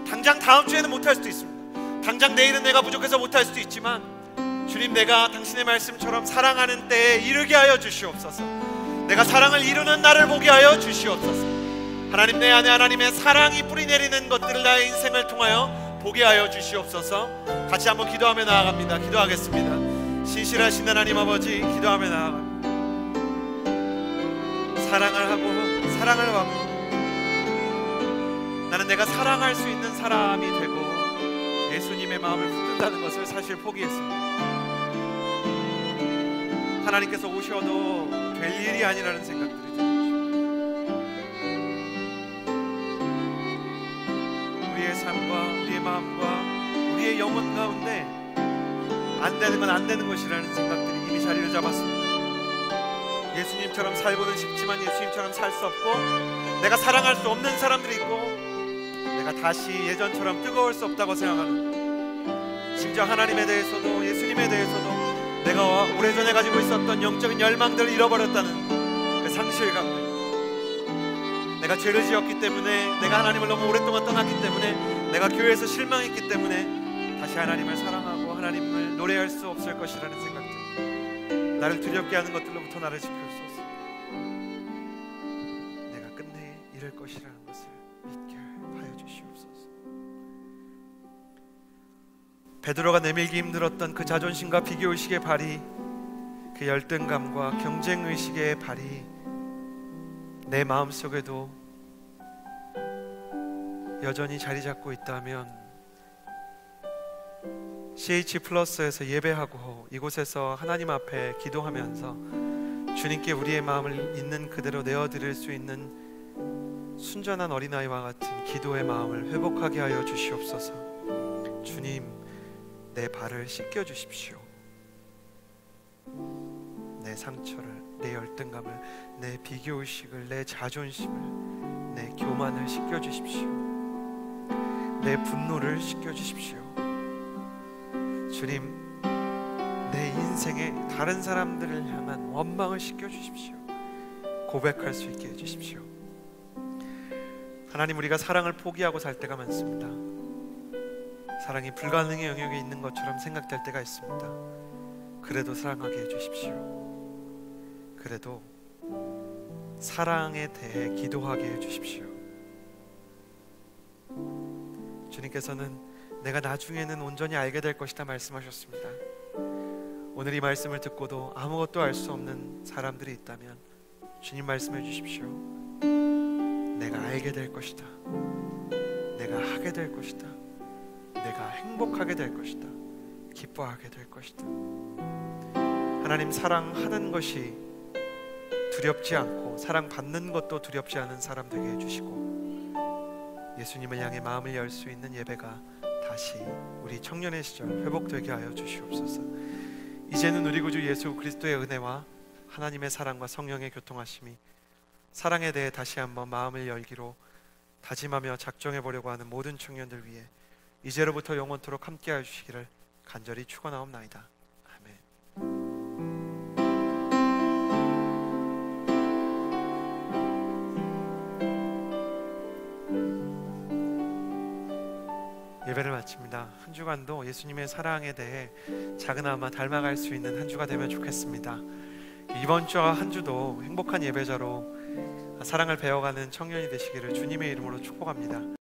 당장 다음 주에는 못할 수도 있습니다. 당장 내일은 내가 부족해서 못할 수도 있지만 주님, 내가 당신의 말씀처럼 사랑하는 때에 이르게 하여 주시옵소서. 내가 사랑을 이루는 날을 보게 하여 주시옵소서. 하나님, 내 안에 하나님의 사랑이 뿌리내리는 것들을 나의 인생을 통하여 보게 하여 주시옵소서. 같이 한번 기도하며 나아갑니다. 기도하겠습니다. 신실하신 하나님 아버지, 기도하며 나아갑니다. 사랑을 하고 사랑을 받고 나는 내가 사랑할 수 있는 사람이 되고 예수님의 마음을 품는다는 것을 사실 포기했습니다. 하나님께서 오셔도 될 일이 아니라는 생각들이 듭니다. 우리의 삶과 우리의 마음과 우리의 영혼 가운데 안 되는 건 안 되는 것이라는 생각들이 이미 자리를 잡았습니다. 예수님처럼 살고는 싶지만 예수님처럼 살 수 없고, 내가 사랑할 수 없는 사람들이 있고, 내가 다시 예전처럼 뜨거울 수 없다고 생각하는, 심지어 하나님에 대해서도 예수님에 대해서도 내가 오래전에 가지고 있었던 영적인 열망들을 잃어버렸다는 그 상실감들, 내가 죄를 지었기 때문에, 내가 하나님을 너무 오랫동안 떠났기 때문에, 내가 교회에서 실망했기 때문에 다시 하나님을 사랑하고 하나님을 노래할 수 없을 것이라는 생각들, 나를 두렵게 하는 것들로부터 나를 지킬 수 없습니다. 내가 끝내 이룰 것이라는 것을 믿게 하여 주시옵소서. 베드로가 내밀기 힘들었던 그 자존심과 비교의식의 발이, 그 열등감과 경쟁의식의 발이 내 마음속에도 여전히 자리 잡고 있다면, CH 플러스에서 예배하고 이곳에서 하나님 앞에 기도하면서 주님께 우리의 마음을 있는 그대로 내어드릴 수 있는 순전한 어린아이와 같은 기도의 마음을 회복하게 하여 주시옵소서. 주님, 내 발을 씻겨 주십시오. 내 상처를, 내 열등감을, 내 비교의식을, 내 자존심을, 내 교만을 씻겨 주십시오. 내 분노를 씻겨 주십시오. 주님, 내 인생에 다른 사람들을 향한 원망을 씻겨 주십시오. 고백할 수 있게 해주십시오. 하나님, 우리가 사랑을 포기하고 살 때가 많습니다. 사랑이 불가능의 영역에 있는 것처럼 생각될 때가 있습니다. 그래도 사랑하게 해주십시오. 그래도 사랑에 대해 기도하게 해주십시오. 주님께서는 내가 나중에는 온전히 알게 될 것이다 말씀하셨습니다. 오늘 이 말씀을 듣고도 아무것도 알 수 없는 사람들이 있다면 주님 말씀해 주십시오. 내가 알게 될 것이다. 내가 하게 될 것이다. 내가 행복하게 될 것이다. 기뻐하게 될 것이다. 하나님, 사랑하는 것이 두렵지 않고 사랑받는 것도 두렵지 않은 사람 되게 해주시고, 예수님을 향해 마음을 열 수 있는 예배가 다시 우리 청년의 시절 회복되게 하여 주시옵소서. 이제는 우리 구주 예수 그리스도의 은혜와 하나님의 사랑과 성령의 교통하심이, 사랑에 대해 다시 한번 마음을 열기로 다짐하며 작정해 보려고 하는 모든 청년들 위해 이제로부터 영원토록 함께 하여 주시기를 간절히 축원하옵나이다. 아멘. 예배를 마칩니다. 한 주간도 예수님의 사랑에 대해 작은아마 닮아갈 수 있는 한 주가 되면 좋겠습니다. 이번 주와 한 주도 행복한 예배자로 사랑을 배워가는 청년이 되시기를 주님의 이름으로 축복합니다.